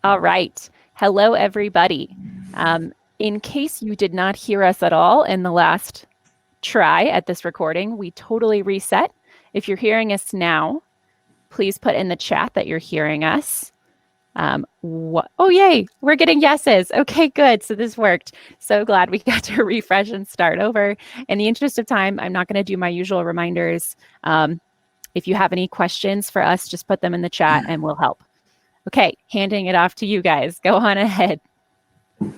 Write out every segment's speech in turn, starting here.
All right. Hello, everybody. In case you did not hear us at all in the last try at this recording, we totally reset. If you're hearing us now, please put in the chat that you're hearing us. Oh, yay, we're getting yeses. Okay, good. So this worked. So glad we got to refresh and start over. In the interest of time, I'm not going to do my usual reminders. If you have any questions for us, just put them in the chat and we'll help. Okay, handing it off to you guys. Go on ahead. All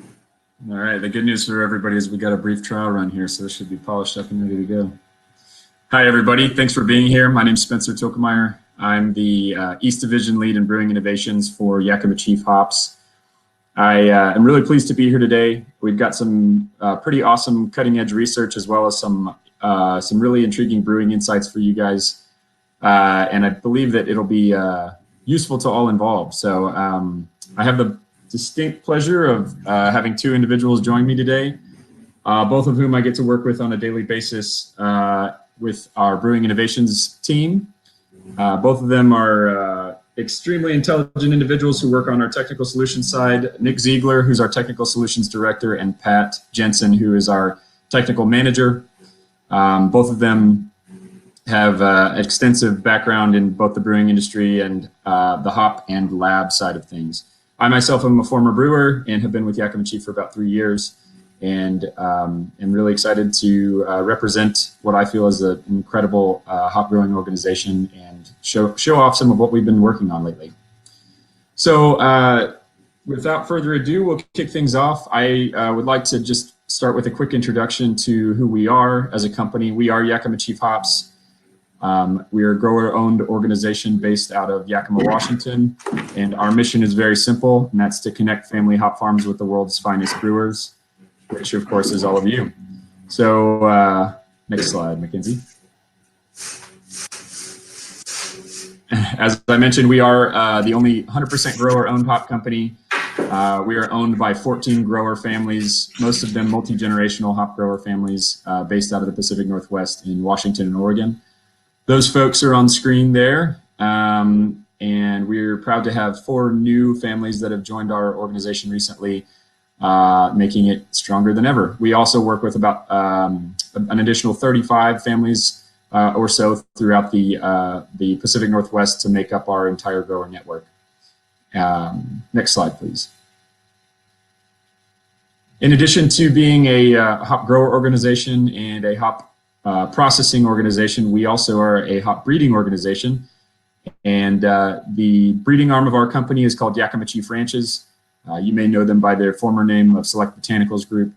right, the good news for everybody is we got a brief trial run here, so this should be polished up and ready to go. Hi, everybody. Thanks for being here. My name's Spencer Tilkemeyer. I'm the East Division Lead in Brewing Innovations for Yakima Chief Hops. I am really pleased to be here today. We've got some pretty awesome cutting-edge research as well as some really intriguing brewing insights for you guys. And I believe that it'll be useful to all involved. So I have the distinct pleasure of having two individuals join me today, both of whom I get to work with on a daily basis with our Brewing Innovations team. Both of them are extremely intelligent individuals who work on our technical solutions side. Nick Ziegler, who's our technical solutions director, and Pat Jensen, who is our technical manager. Both of them have extensive background in both the brewing industry and the hop and lab side of things. I myself am a former brewer and have been with Yakima Chief for about 3 years, and am really excited to represent what I feel is an incredible hop growing organization and show off some of what we've been working on lately. So without further ado, we'll kick things off. I would like to just start with a quick introduction to who we are as a company. We are Yakima Chief Hops. We are a grower-owned organization based out of Yakima, Washington, and our mission is very simple, and that's to connect family hop farms with the world's finest brewers, which of course is all of you. So next slide, Mackenzie. As I mentioned, we are the only 100% grower-owned hop company. We are owned by 14 grower families, most of them multi-generational hop grower families based out of the Pacific Northwest in Washington and Oregon. Those folks are on screen there, and we're proud to have 4 new families that have joined our organization recently, making it stronger than ever. We also work with about an additional 35 families or so throughout the Pacific Northwest to make up our entire grower network. Next slide, please. In addition to being a hop grower organization and a hop processing organization, we also are a hop breeding organization, and the breeding arm of our company is called Yakima Chief Ranches. You may know them by their former name of Select Botanicals Group.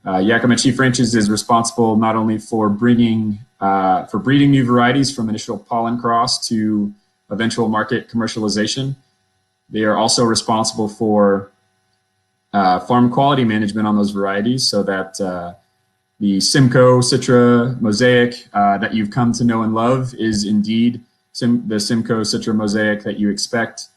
Yakima Chief Ranches is responsible not only for breeding new varieties from initial pollen cross to eventual market commercialization. They are also responsible for farm quality management on those varieties, so that the Simcoe, Citra, Mosaic that you've come to know and love is indeed the Simcoe, Citra, Mosaic that you expect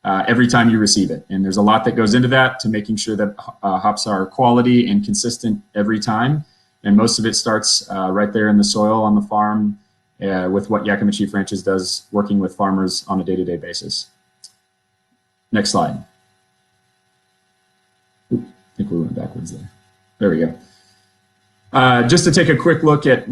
every time you receive it. And there's a lot that goes into that to making sure that hops are quality and consistent every time. And most of it starts right there in the soil on the farm with what Yakima Chief Ranches does, working with farmers on a day-to-day basis. Next slide. Oop, I think we went backwards there. There we go. Just to take a quick look at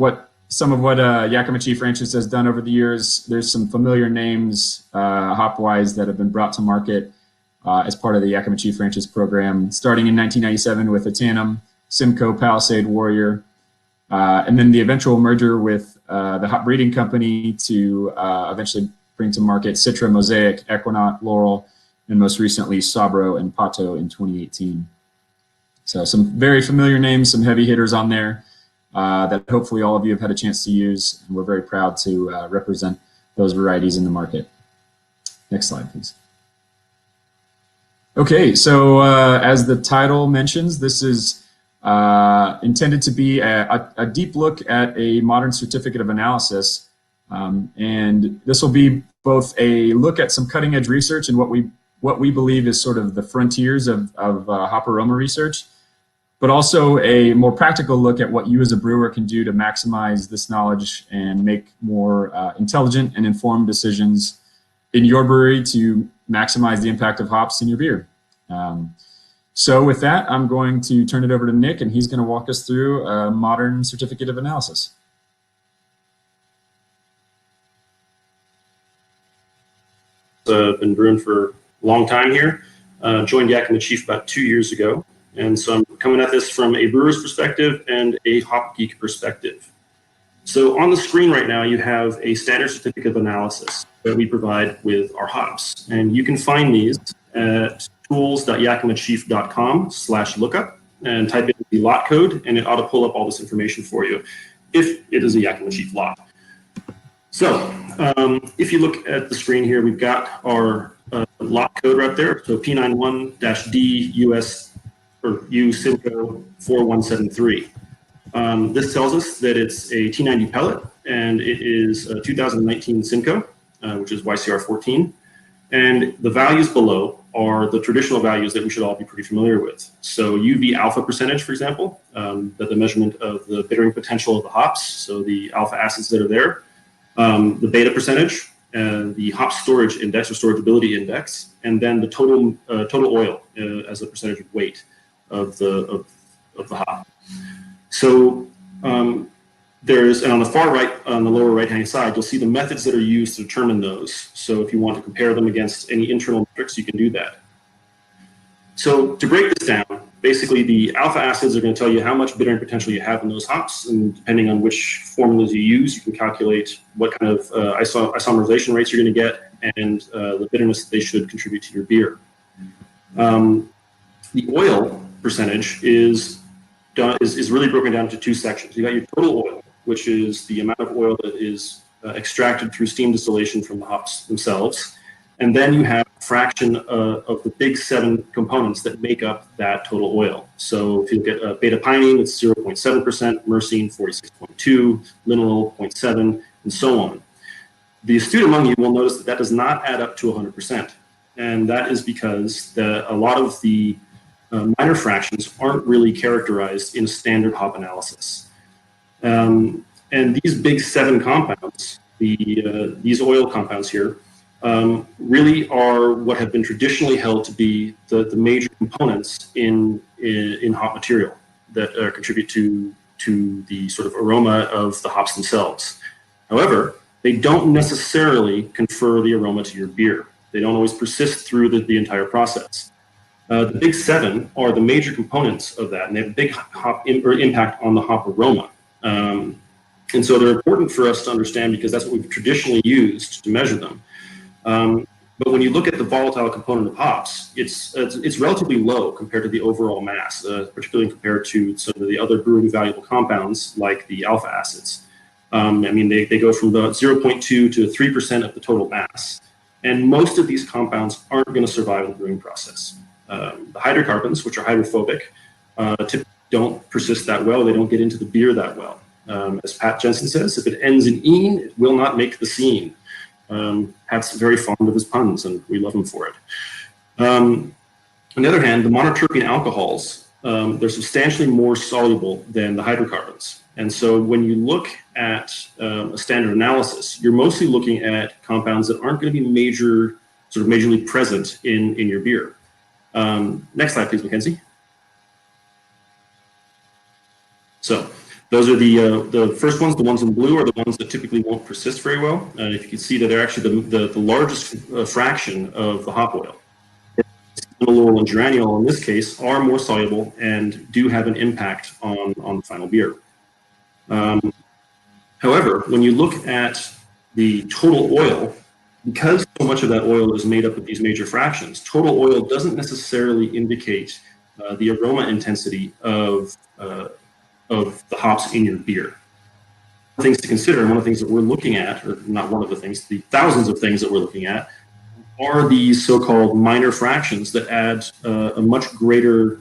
some of what Yakima Chief Ranches has done over the years. There's some familiar names hop-wise that have been brought to market as part of the Yakima Chief Ranches program, starting in 1997 with Atanum, Simcoe, Palisade, Warrior, and then the eventual merger with the hop breeding company to eventually bring to market Citra, Mosaic, Equinaut, Laurel, and most recently Sabro and Pato in 2018. So some very familiar names, some heavy hitters on there that hopefully all of you have had a chance to use, and we're very proud to represent those varieties in the market. Next slide, please. Okay, so as the title mentions, this is intended to be a deep look at a modern certificate of analysis, and this will be both a look at some cutting-edge research and what we believe is sort of the frontiers of hop aroma research, but also a more practical look at what you as a brewer can do to maximize this knowledge and make more intelligent and informed decisions in your brewery to maximize the impact of hops in your beer. So with that, I'm going to turn it over to Nick, and he's going to walk us through a modern certificate of analysis. Been brewing for a long time here. Joined Yakima Chief about 2 years ago. And so I'm coming at this from a brewer's perspective and a hop geek perspective. So on the screen right now, you have a standard certificate of analysis that we provide with our hops. And you can find these at tools.yakimachief.com/lookup and type in the lot code, and it ought to pull up all this information for you if it is a Yakima Chief lot. So if you look at the screen here, we've got our lot code right there. So P91-D US or U Simcoe 4173. This tells us that it's a T90 pellet, and it is a 2019 Simcoe, which is YCR 14. And the values below are the traditional values that we should all be pretty familiar with. So UV alpha percentage, for example, that the measurement of the bittering potential of the hops, so the alpha acids that are there. The beta percentage, the hop storage index or storageability index, and then the total oil as a percentage of weight of the hop. So and on the far right, on the lower right-hand side, you'll see the methods that are used to determine those. So if you want to compare them against any internal metrics, you can do that. So to break this down, basically the alpha acids are going to tell you how much bittering potential you have in those hops, and depending on which formulas you use, you can calculate what kind of isomerization rates you're going to get and the bitterness that they should contribute to your beer. The oil percentage is really broken down into two sections. You got your total oil, which is the amount of oil that is extracted through steam distillation from the hops themselves. And then you have a fraction of the big 7 components that make up that total oil. So if you look at beta pinene, it's 0.7%, myrcene 46.2, linalool 0.7, and so on. The astute among you will notice that that does not add up to 100%. And that is because a lot of the minor fractions aren't really characterized in a standard hop analysis. And these big 7 compounds, these oil compounds here, really are what have been traditionally held to be the major components in hop material that contribute to the sort of aroma of the hops themselves. However, they don't necessarily confer the aroma to your beer. They don't always persist through the entire process. The big 7 are the major components of that, and they have a big impact on the hop aroma. And so they're important for us to understand because that's what we've traditionally used to measure them. But when you look at the volatile component of hops, it's relatively low compared to the overall mass, particularly compared to some of the other brewing valuable compounds like the alpha acids. I mean, they go from about 0.2 to 3% of the total mass. And most of these compounds aren't going to survive in the brewing process. The hydrocarbons, which are hydrophobic, typically don't persist that well. They don't get into the beer that well. As Pat Jensen says, if it ends in "-ene", it will not make the scene. Pat's very fond of his puns, and we love him for it. On the other hand, the monoterpene alcohols, they're substantially more soluble than the hydrocarbons. And so when you look at a standard analysis, you're mostly looking at compounds that aren't going to be majorly present in your beer. Next slide, please, Mackenzie. So those are the first ones. The ones in blue are the ones that typically won't persist very well. And if you can see that they're actually the largest fraction of the hop oil. Linalool and geraniol in this case are more soluble and do have an impact on the final beer. However, when you look at the total oil, because so much of that oil is made up of these major fractions, total oil doesn't necessarily indicate the aroma intensity of the hops in your beer. Things to consider, and one of the things that we're looking at, or not one of the things, the thousands of things that we're looking at, are these so-called minor fractions that add a much greater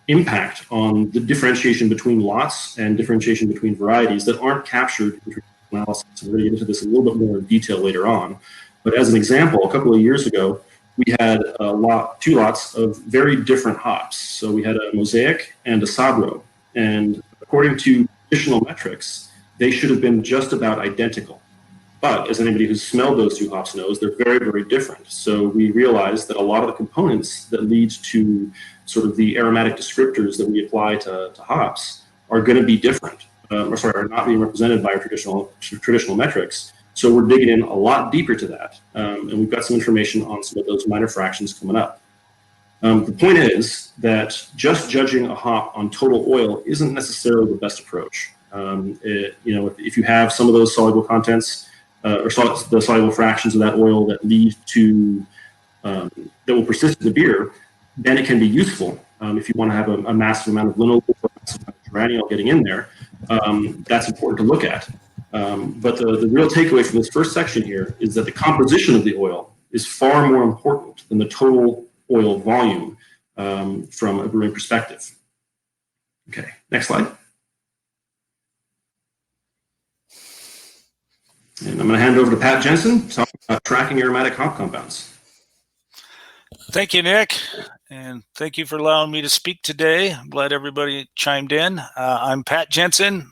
impact on the differentiation between lots and differentiation between varieties that aren't captured in analysis. We're going to get into this a little bit more in detail later on. But as an example, a couple of years ago, we had two lots of very different hops. So we had a Mosaic and a Sabro. And according to traditional metrics, they should have been just about identical. But as anybody who's smelled those two hops knows, they're very, very different. So we realized that a lot of the components that lead to sort of the aromatic descriptors that we apply to hops are going to be different, are not being represented by our traditional metrics. So we're digging in a lot deeper to that. And we've got some information on some of those minor fractions coming up. The point is that just judging a hop on total oil isn't necessarily the best approach. If you have some of those soluble contents or the soluble fractions of that oil that lead to that will persist in the beer, then it can be useful. If you want to have a massive amount of linalool or massive amount of geraniol getting in there, that's important to look at. But the real takeaway from this first section here is that the composition of the oil is far more important than the total oil volume from a brewing perspective. Okay, next slide. And I'm going to hand it over to Pat Jensen to talk about tracking aromatic hop compounds. Thank you, Nick, and thank you for allowing me to speak today. I'm glad everybody chimed in. I'm Pat Jensen,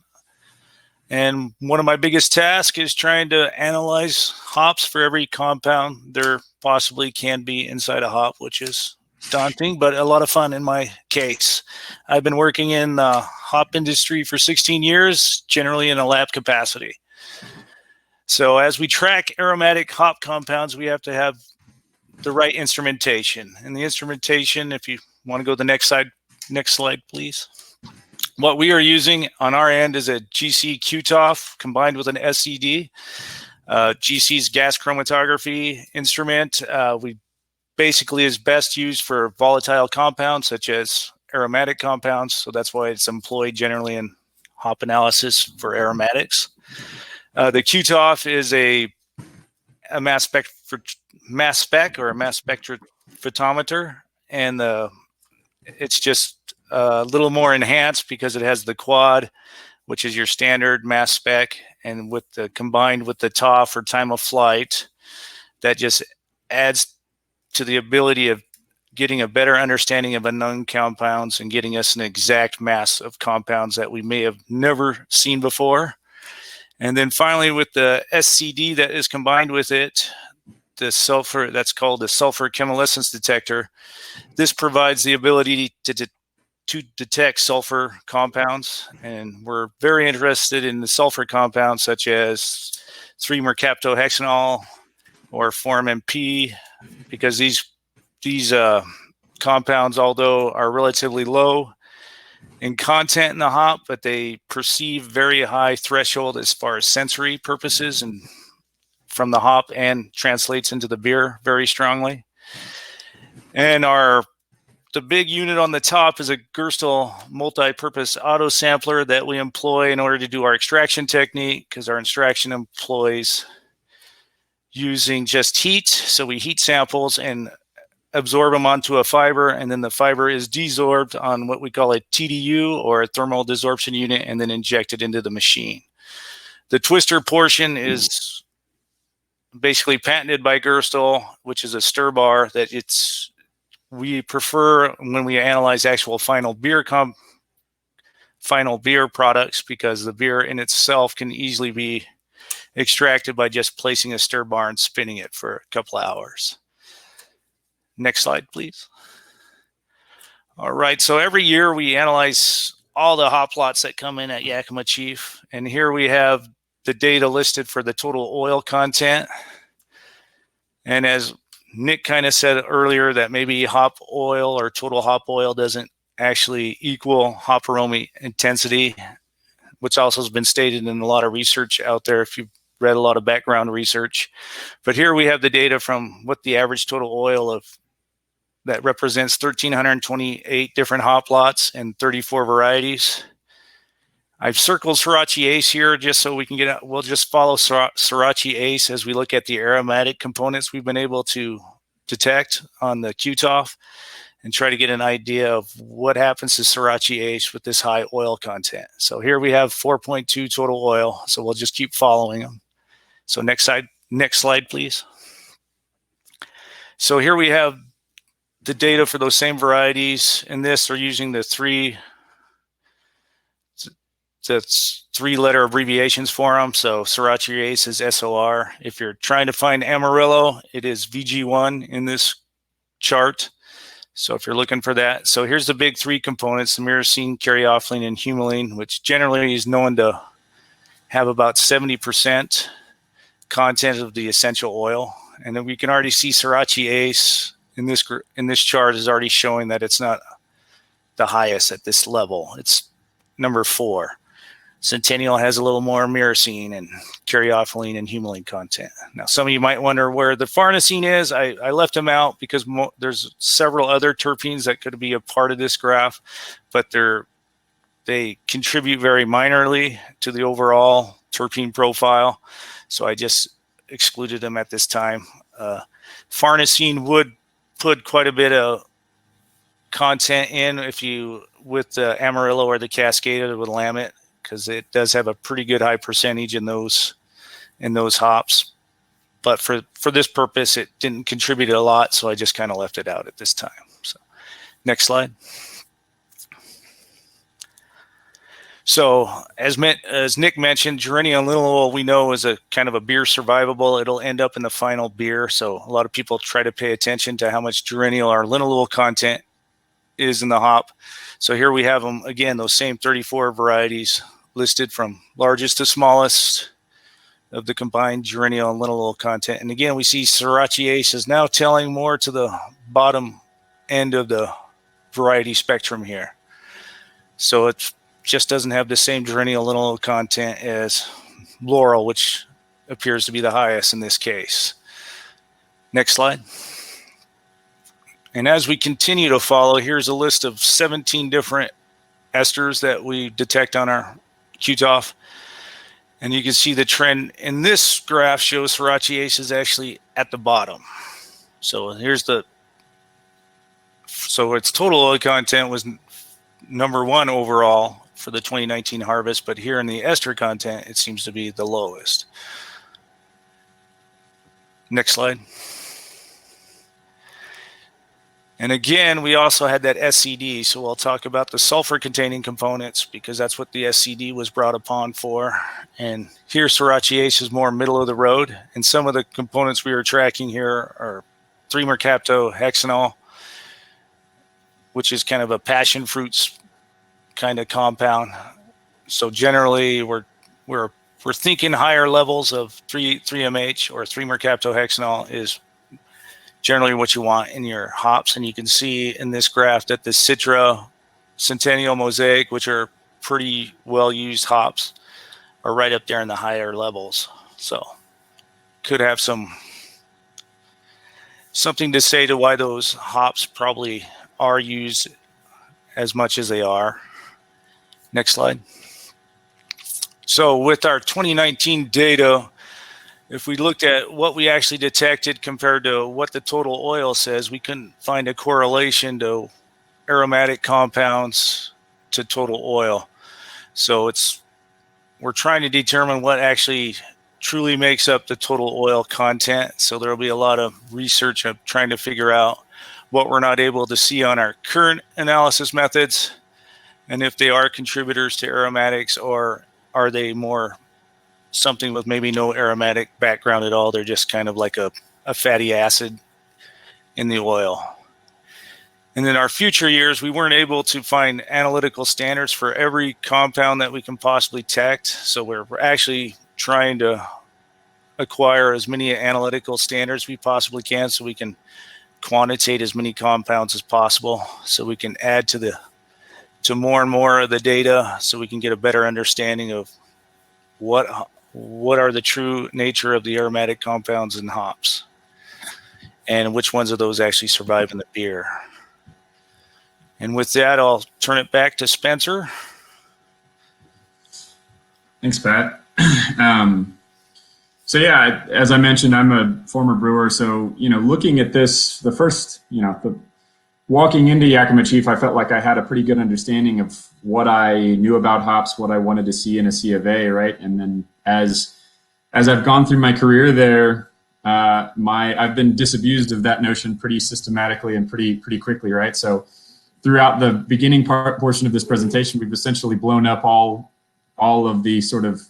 and one of my biggest tasks is trying to analyze hops for every compound there possibly can be inside a hop, which is daunting, but a lot of fun in my case. I've been working in the hop industry for 16 years, generally in a lab capacity. So as we track aromatic hop compounds, we have to have the right instrumentation. And the instrumentation, if you want to go to the next slide, please. What we are using on our end is a GC QTOF combined with an SCD. GC's gas chromatography instrument we basically is best used for volatile compounds such as aromatic compounds. So that's why it's employed generally in hop analysis for aromatics. The QTOF is a mass spec or a mass spectrophotometer, and it's just a little more enhanced because it has the quad, which is your standard mass spec, and combined with the TOF or time of flight, that just adds to the ability of getting a better understanding of unknown compounds and getting us an exact mass of compounds that we may have never seen before. And then finally, with the SCD that is combined with it, the sulfur, that's called the sulfur chemiluminescence detector. This provides the ability to detect sulfur compounds, and we're very interested in the sulfur compounds such as 3-mercaptohexanol or Form-MP, because these compounds, although are relatively low in content in the hop, but they perceive very high threshold as far as sensory purposes and from the hop, and translates into the beer very strongly. And the big unit on the top is a Gerstle multi-purpose auto sampler that we employ in order to do our extraction technique, because our extraction employs using just heat. So we heat samples and absorb them onto a fiber, and then the fiber is desorbed on what we call a TDU or a thermal desorption unit, and then injected into the machine. The twister portion is basically patented by Gerstle, which is a stir bar that we prefer when we analyze actual final beer products, because the beer in itself can easily be extracted by just placing a stir bar and spinning it for a couple of hours. Next slide, please. All right, so every year we analyze all the hop lots that come in at Yakima Chief, and here we have the data listed for the total oil content. And as Nick kind of said earlier, that maybe hop oil or total hop oil doesn't actually equal hop aroma intensity, which also has been stated in a lot of research out there if you've read a lot of background research. But here we have the data from what the average total oil that represents 1,328 different hop lots and 34 varieties. I've circled Sriracha Ace here just so we can get out. We'll just follow Sriracha Ace as we look at the aromatic components we've been able to detect on the QTOF and try to get an idea of what happens to Sriracha Ace with this high oil content. So here we have 4.2 total oil. So we'll just keep following them. So next slide, please. So here we have the data for those same varieties. In this, they're using the that's 3-letter abbreviations for them. So Srirachaease is SOR. If you're trying to find Amarillo, it is VG1 in this chart. So if you're looking for that, so here's the big 3 components: the myrcene, caryophyllene, and humulene, which generally is known to have about 70% content of the essential oil. And then we can already see Srirachaease in this chart is already showing that it's not the highest at this level. It's number 4. Centennial has a little more myrcene and caryophyllene and humulene content. Now, some of you might wonder where the farnesene is. I left them out because there's several other terpenes that could be a part of this graph, but they contribute very minorly to the overall terpene profile. So I just excluded them at this time. Farnesene would put quite a bit of content in with the Amarillo or the Cascada with Willamette, because it does have a pretty good high percentage in those hops. But for this purpose, it didn't contribute a lot, so I just kind of left it out at this time. So, next slide. So as Nick mentioned, geranium linalool oil we know is a kind of a beer survivable. It'll end up in the final beer. So a lot of people try to pay attention to how much geranium or linalool content is in the hop. So here we have them again, those same 34 varieties listed from largest to smallest of the combined geranium and linalool content. And again, we see Srirachaease is now telling more to the bottom end of the variety spectrum here. So it just doesn't have the same geranium linalool content as Laurel, which appears to be the highest in this case. Next slide. And as we continue to follow, here's a list of 17 different esters that we detect on our QTOF. And you can see the trend in this graph shows Srirachaease is actually at the bottom. So so its total oil content was number 1 overall for the 2019 harvest, but here in the ester content, it seems to be the lowest. Next slide. And again, we also had that SCD, so we'll talk about the sulfur-containing components because that's what the SCD was brought upon for. And here, Srirachaease is more middle of the road, and some of the components we were tracking here are 3-mercaptohexanol, which is kind of a passion fruits kind of compound. So generally, we're thinking higher levels of 3-MH or 3-mercaptohexanol is generally what you want in your hops. And you can see in this graph that the Citra, Centennial, Mosaic, which are pretty well used hops, are right up there in the higher levels. So could have something to say to why those hops probably are used as much as they are. Next slide. So with our 2019 data, if we looked at what we actually detected compared to what the total oil says, we couldn't find a correlation to aromatic compounds to total oil. So we're trying to determine what actually truly makes up the total oil content. So there'll be a lot of research of trying to figure out what we're not able to see on our current analysis methods, and if they are contributors to aromatics, or are they more something with maybe no aromatic background at all. They're just kind of like a fatty acid in the oil. And in our future years, we weren't able to find analytical standards for every compound that we can possibly detect. So we're actually trying to acquire as many analytical standards we possibly can so we can quantitate as many compounds as possible, so we can add to more and more of the data, so we can get a better understanding of what are the true nature of the aromatic compounds in hops, and which ones of those actually survive in the beer. And with that, I'll turn it back to Spencer. Thanks, Pat. So yeah, as I mentioned, I'm a former brewer. So, looking at this, walking into Yakima Chief, I felt like I had a pretty good understanding of what I knew about hops, what I wanted to see in a C of A, right? And then as I've gone through my career there, I've been disabused of that notion pretty systematically and pretty quickly, right? So throughout the beginning portion of this presentation, we've essentially blown up all all of the sort of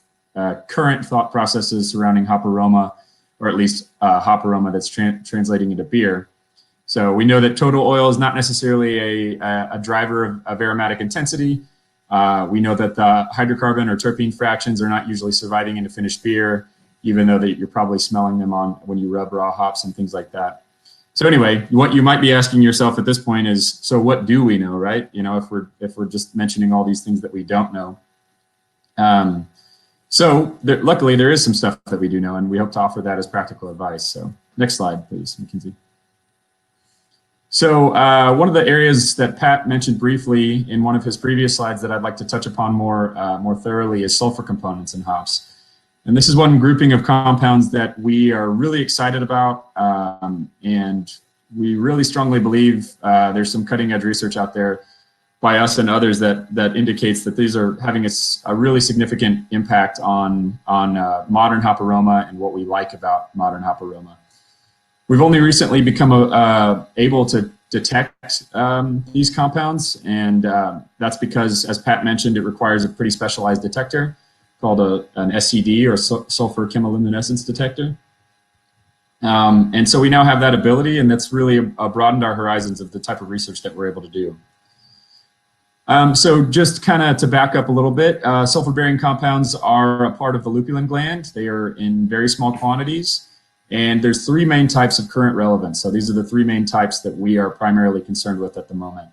current thought processes surrounding hop aroma, or at least hop aroma that's translating into beer. So we know that total oil is not necessarily a driver of aromatic intensity. We know that the hydrocarbon or terpene fractions are not usually surviving into finished beer, even though that you're probably smelling them on when you rub raw hops and things like that. So anyway, what you might be asking yourself at this point is, so what do we know, right? You know, if we're just mentioning all these things that we don't know. Luckily there is some stuff that we do know, and we hope to offer that as practical advice. So next slide, please, Mackenzie. So one of the areas that Pat mentioned briefly in one of his previous slides that I'd like to touch upon more thoroughly is sulfur components in hops. And this is one grouping of compounds that we are really excited about, and we really strongly believe there's some cutting edge research out there by us and others that indicates that these are having a really significant impact on modern hop aroma and what we like about modern hop aroma. We've only recently become able to detect these compounds, and that's because, as Pat mentioned, it requires a pretty specialized detector called an SCD, or sulfur chemiluminescence detector. And so we now have that ability, and that's really broadened our horizons of the type of research that we're able to do. So just kind of to back up a little bit, sulfur-bearing compounds are a part of the lupulin gland. They are in very small quantities, and there's three main types of current relevance. So these are the three main types that we are primarily concerned with at the moment.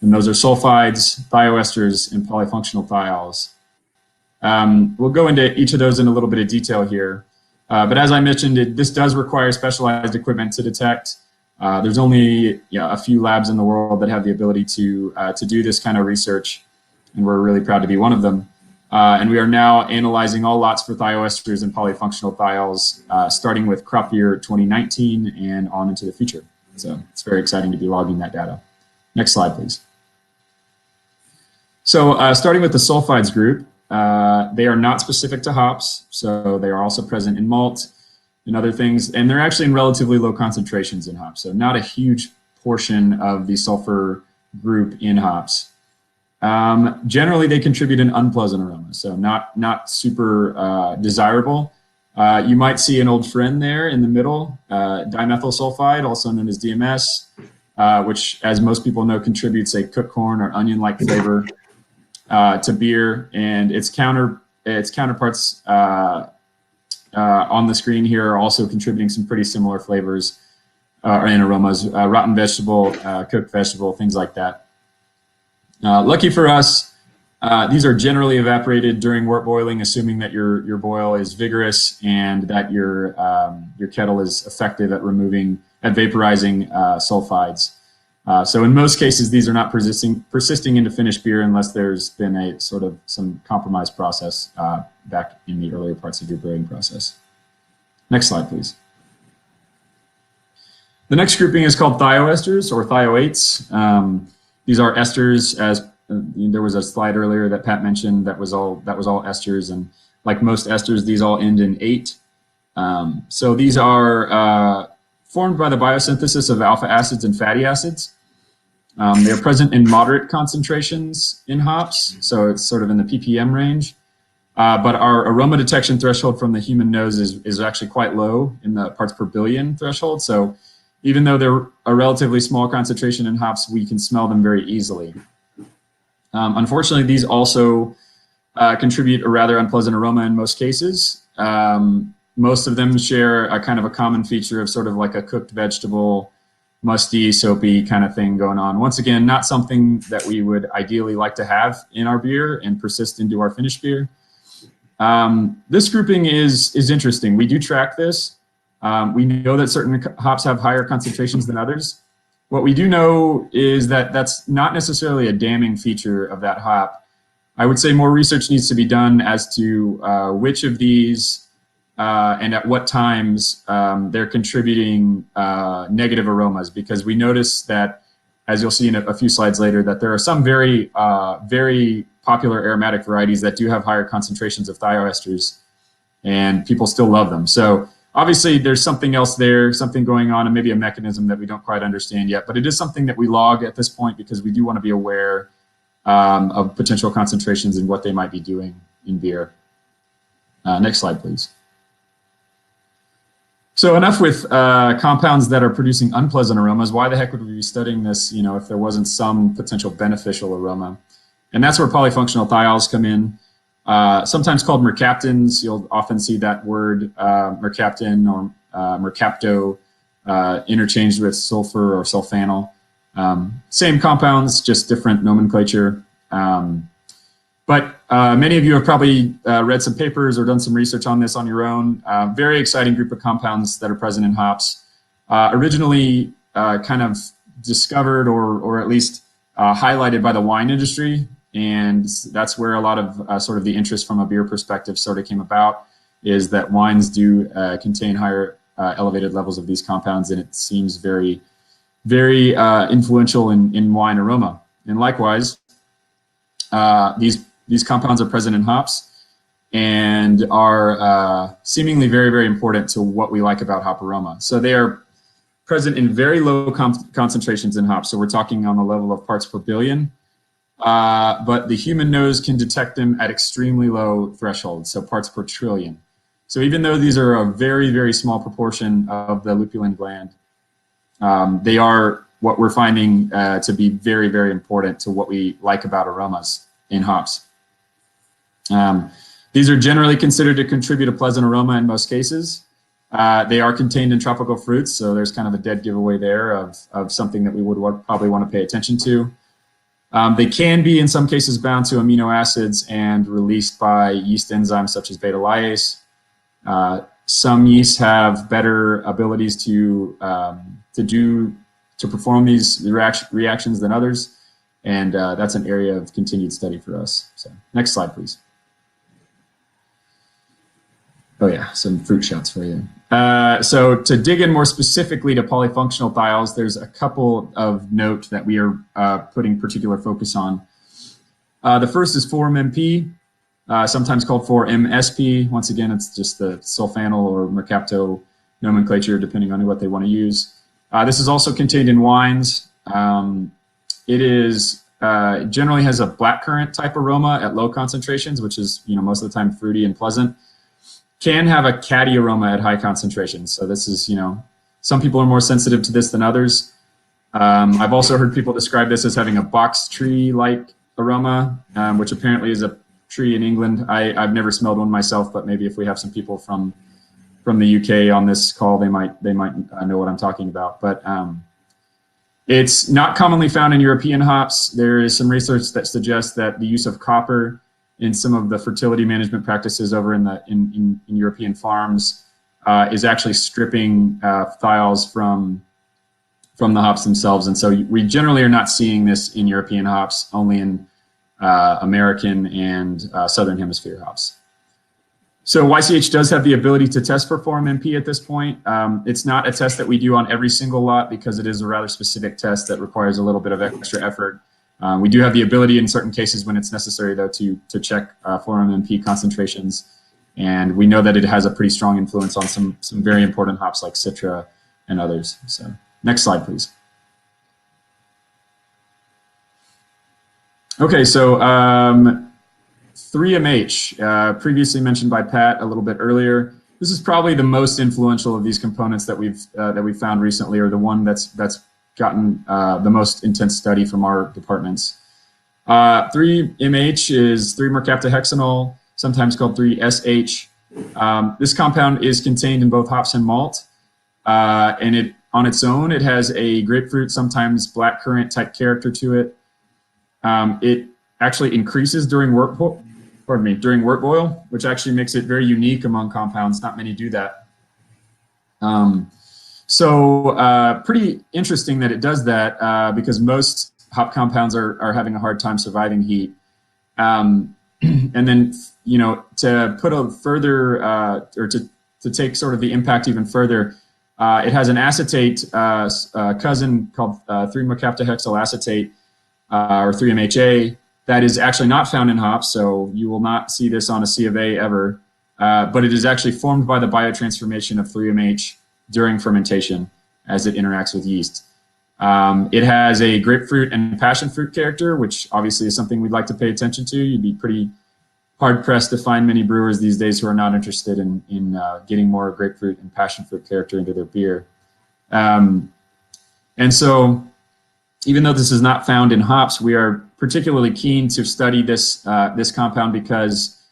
And those are sulfides, thioesters, and polyfunctional thiols. We'll go into each of those in a little bit of detail here. But as I mentioned, this does require specialized equipment to detect. There's only a few labs in the world that have the ability to do this kind of research, and we're really proud to be one of them. And we are now analyzing all lots for thioesters and polyfunctional thiols, starting with crop year 2019 and on into the future. So it's very exciting to be logging that data. Next slide, please. So starting with the sulfides group, they are not specific to hops, so they are also present in malt and other things, and they're actually in relatively low concentrations in hops, so not a huge portion of the sulfur group in hops. Generally, they contribute an unpleasant aroma, so not super desirable. You might see an old friend there in the middle, dimethyl sulfide, also known as DMS, which, as most people know, contributes a cooked corn or onion-like flavor to beer, and its counterparts on the screen here are also contributing some pretty similar flavors and aromas, rotten vegetable, cooked vegetable, things like that. Lucky for us, these are generally evaporated during wort boiling, assuming that your boil is vigorous and that your kettle is effective at vaporizing sulfides. So in most cases, these are not persisting into finished beer unless there's been a sort of some compromised process back in the earlier parts of your brewing process. Next slide, please. The next grouping is called thioesters or thioates. These are esters, as there was a slide earlier that Pat mentioned that was all esters, and like most esters, these all end in ate. So these are formed by the biosynthesis of alpha acids and fatty acids. They are present in moderate concentrations in hops, so it's sort of in the ppm range. But our aroma detection threshold from the human nose is actually quite low, in the parts per billion threshold. So even though they're a relatively small concentration in hops, we can smell them very easily. Unfortunately, these also contribute a rather unpleasant aroma in most cases. Most of them share a kind of a common feature of sort of like a cooked vegetable, musty, soapy kind of thing going on. Once again, not something that we would ideally like to have in our beer and persist into our finished beer. This grouping is interesting. We do track this. We know that certain hops have higher concentrations than others. What we do know is that that's not necessarily a damning feature of that hop. I would say more research needs to be done as to which of these and at what times they're contributing negative aromas, because we notice that, as you'll see in a few slides later, that there are some very popular aromatic varieties that do have higher concentrations of thioesters, and people still love them. So obviously there's something else there, something going on, and maybe a mechanism that we don't quite understand yet, but it is something that we log at this point because we do want to be aware of potential concentrations and what they might be doing in beer. Next slide, please. So enough with compounds that are producing unpleasant aromas. Why the heck would we be studying this, if there wasn't some potential beneficial aroma? And that's where polyfunctional thiols come in. Sometimes called mercaptans. You'll often see that word mercaptan or mercapto interchanged with sulfur or sulfanyl. Same compounds, just different nomenclature. But many of you have probably read some papers or done some research on this on your own. Very exciting group of compounds that are present in hops. Originally kind of discovered or at least highlighted by the wine industry. And that's where a lot of sort of the interest from a beer perspective sort of came about, is that wines do contain higher elevated levels of these compounds, and it seems very, very influential in wine aroma. And likewise, these compounds are present in hops and are seemingly very, very important to what we like about hop aroma. So they are present in very low concentrations in hops. So we're talking on the level of parts per billion. But the human nose can detect them at extremely low thresholds, so parts per trillion. So even though these are a very, very small proportion of the lupulin gland, they are what we're finding to be very, very important to what we like about aromas in hops. These are generally considered to contribute a pleasant aroma in most cases. They are contained in tropical fruits, so there's kind of a dead giveaway there of something that we would probably want to pay attention to. They can be, in some cases, bound to amino acids and released by yeast enzymes such as beta lyase. Some yeasts have better abilities to perform these reactions than others, and that's an area of continued study for us. So, next slide, please. Oh yeah, some fruit shots for you. So to dig in more specifically to polyfunctional thiols, there's a couple of note that we are putting particular focus on. The first is 4-MMP, sometimes called 4-MSP. Once again, it's just the sulfanyl or mercapto nomenclature, depending on what they want to use. This is also contained in wines. It is generally has a blackcurrant type aroma at low concentrations, which is most of the time fruity and pleasant. Can have a catty aroma at high concentrations. So this is, some people are more sensitive to this than others. I've also heard people describe this as having a box tree-like aroma, which apparently is a tree in England. I've never smelled one myself, but maybe if we have some people from the UK on this call, they might know what I'm talking about. But it's not commonly found in European hops. There is some research that suggests that the use of copper in some of the fertility management practices over in European farms is actually stripping thiols from the hops themselves. And so we generally are not seeing this in European hops, only in American and Southern Hemisphere hops. So YCH does have the ability to test for 4-MMP at this point. It's not a test that we do on every single lot because it is a rather specific test that requires a little bit of extra effort. We do have the ability in certain cases when it's necessary, though, to check 4-MMP concentrations. And we know that it has a pretty strong influence on some very important hops like Citra and others. So next slide, please. Okay, so 3-MH, previously mentioned by Pat a little bit earlier. This is probably the most influential of these components that we've found recently, or the one that's gotten the most intense study from our departments. 3-MH is 3-mercaptohexanol, sometimes called 3-SH. This compound is contained in both hops and malt, and on its own, it has a grapefruit, sometimes blackcurrant type character to it. It actually increases during wort boil, which actually makes it very unique among compounds. Not many do that. So pretty interesting that it does that because most hop compounds are having a hard time surviving heat. And then, to put a further, or to take sort of the impact even further, it has an acetate cousin called 3-mercaptohexyl acetate, or 3-MHA, that is actually not found in hops, so you will not see this on a C of A ever, but it is actually formed by the biotransformation of 3-MH during fermentation as it interacts with yeast. It has a grapefruit and passion fruit character, which obviously is something we'd like to pay attention to. You'd be pretty hard pressed to find many brewers these days who are not interested in getting more grapefruit and passion fruit character into their beer. And so, even though this is not found in hops, we are particularly keen to study this this compound because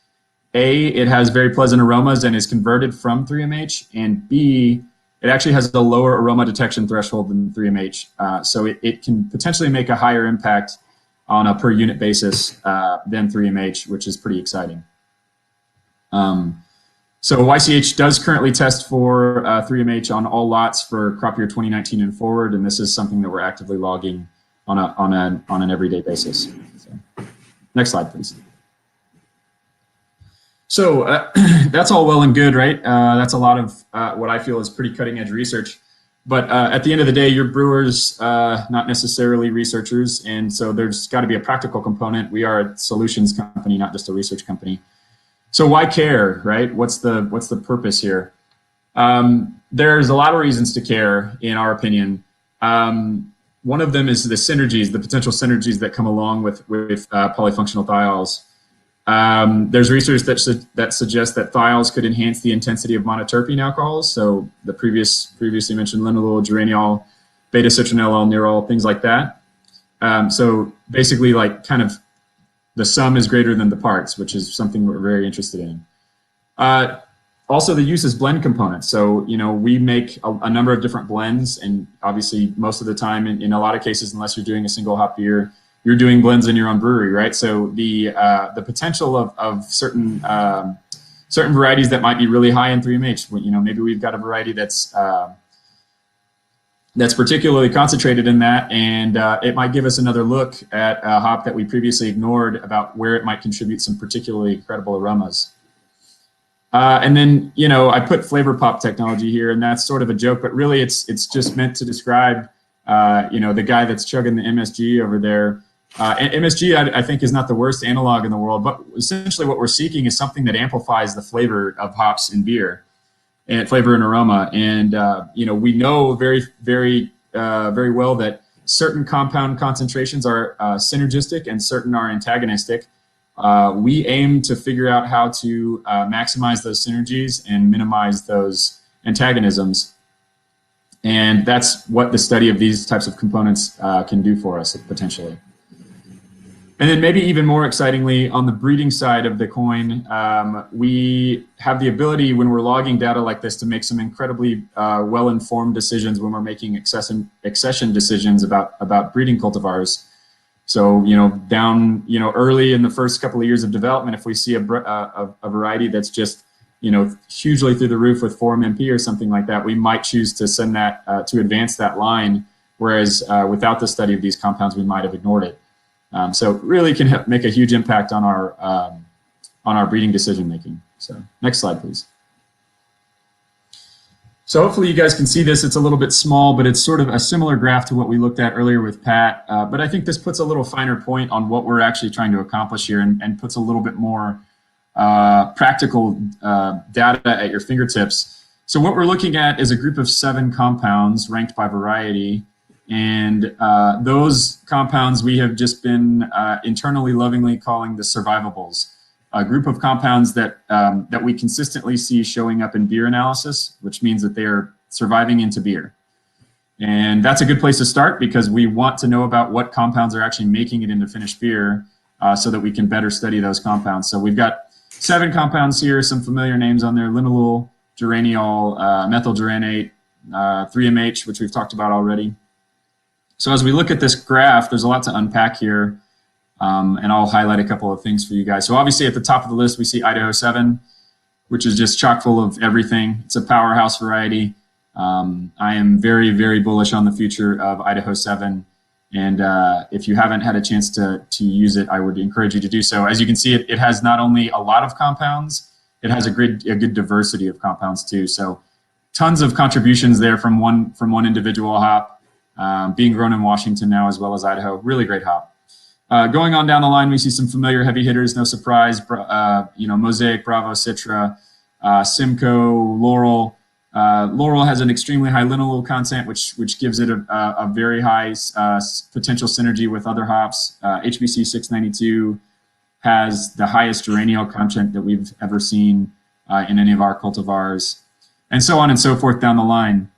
A, it has very pleasant aromas and is converted from 3-MH, and B, it actually has a lower aroma detection threshold than 3-MH, so it can potentially make a higher impact on a per unit basis than 3-MH, which is pretty exciting. So YCH does currently test for 3-MH on all lots for crop year 2019 and forward, and this is something that we're actively logging on an everyday basis. So, next slide, please. So that's all well and good, right? That's a lot of what I feel is pretty cutting edge research. But at the end of the day, you're brewers, not necessarily researchers, and so there's got to be a practical component. We are a solutions company, not just a research company. So why care, right? What's the purpose here? There's a lot of reasons to care, in our opinion. One of them is the synergies, the potential synergies that come along with polyfunctional thiols. There's research that suggests that thiols could enhance the intensity of monoterpene alcohols. So the previously mentioned linalool, geraniol, beta-citronellol, nerol, things like that. So basically, like kind of the sum is greater than the parts, which is something we're very interested in. Also, the use is blend components. So we make a number of different blends, and obviously most of the time, in a lot of cases, unless you're doing a single hop beer, you're doing blends in your own brewery, right? So the potential of certain varieties that might be really high in 3-MH, maybe we've got a variety that's particularly concentrated in that, and it might give us another look at a hop that we previously ignored about where it might contribute some particularly incredible aromas. And then I put flavor pop technology here, and that's sort of a joke, but really it's just meant to describe the guy that's chugging the MSG over there. And MSG, I think, is not the worst analog in the world, but essentially what we're seeking is something that amplifies the flavor of hops in beer, and flavor and aroma. And we know very, very, very well that certain compound concentrations are synergistic and certain are antagonistic. We aim to figure out how to maximize those synergies and minimize those antagonisms. And that's what the study of these types of components can do for us, potentially. And then maybe even more excitingly, on the breeding side of the coin, we have the ability, when we're logging data like this, to make some incredibly well-informed decisions when we're making accession decisions about breeding cultivars. So, down, early in the first couple of years of development, if we see a variety that's just, hugely through the roof with 4-MMP or something like that, we might choose to send that to advance that line, whereas without the study of these compounds, we might have ignored it. So it really can make a huge impact on our breeding decision making. So next slide, please. So hopefully you guys can see this. It's a little bit small, but it's sort of a similar graph to what we looked at earlier with Pat. But I think this puts a little finer point on what we're actually trying to accomplish here, and puts a little bit more practical data at your fingertips. So what we're looking at is a group of 7 compounds ranked by variety. And those compounds we have just been internally lovingly calling the survivables, a group of compounds that we consistently see showing up in beer analysis, which means that they are surviving into beer. And that's a good place to start, because we want to know about what compounds are actually making it into finished beer so that we can better study those compounds. So we've got 7 compounds here, some familiar names on there: linalool, geraniol, methylgeranate, 3-MH, which we've talked about already. So as we look at this graph, there's a lot to unpack here, and I'll highlight a couple of things for you guys. So obviously at the top of the list, we see Idaho 7, which is just chock full of everything. It's a powerhouse variety. I am very, very bullish on the future of Idaho 7. And if you haven't had a chance to use it, I would encourage you to do so. As you can see, it has not only a lot of compounds, it has a good diversity of compounds too. So tons of contributions there from one individual hop. Being grown in Washington now, as well as Idaho. Really great hop. Going on down the line, we see some familiar heavy hitters, no surprise. Mosaic, Bravo, Citra, Simcoe, Laurel. Laurel has an extremely high linalool content, which gives it a very high potential synergy with other hops. HBC 692, has the highest geraniol content that we've ever seen in any of our cultivars, and so on and so forth down the line.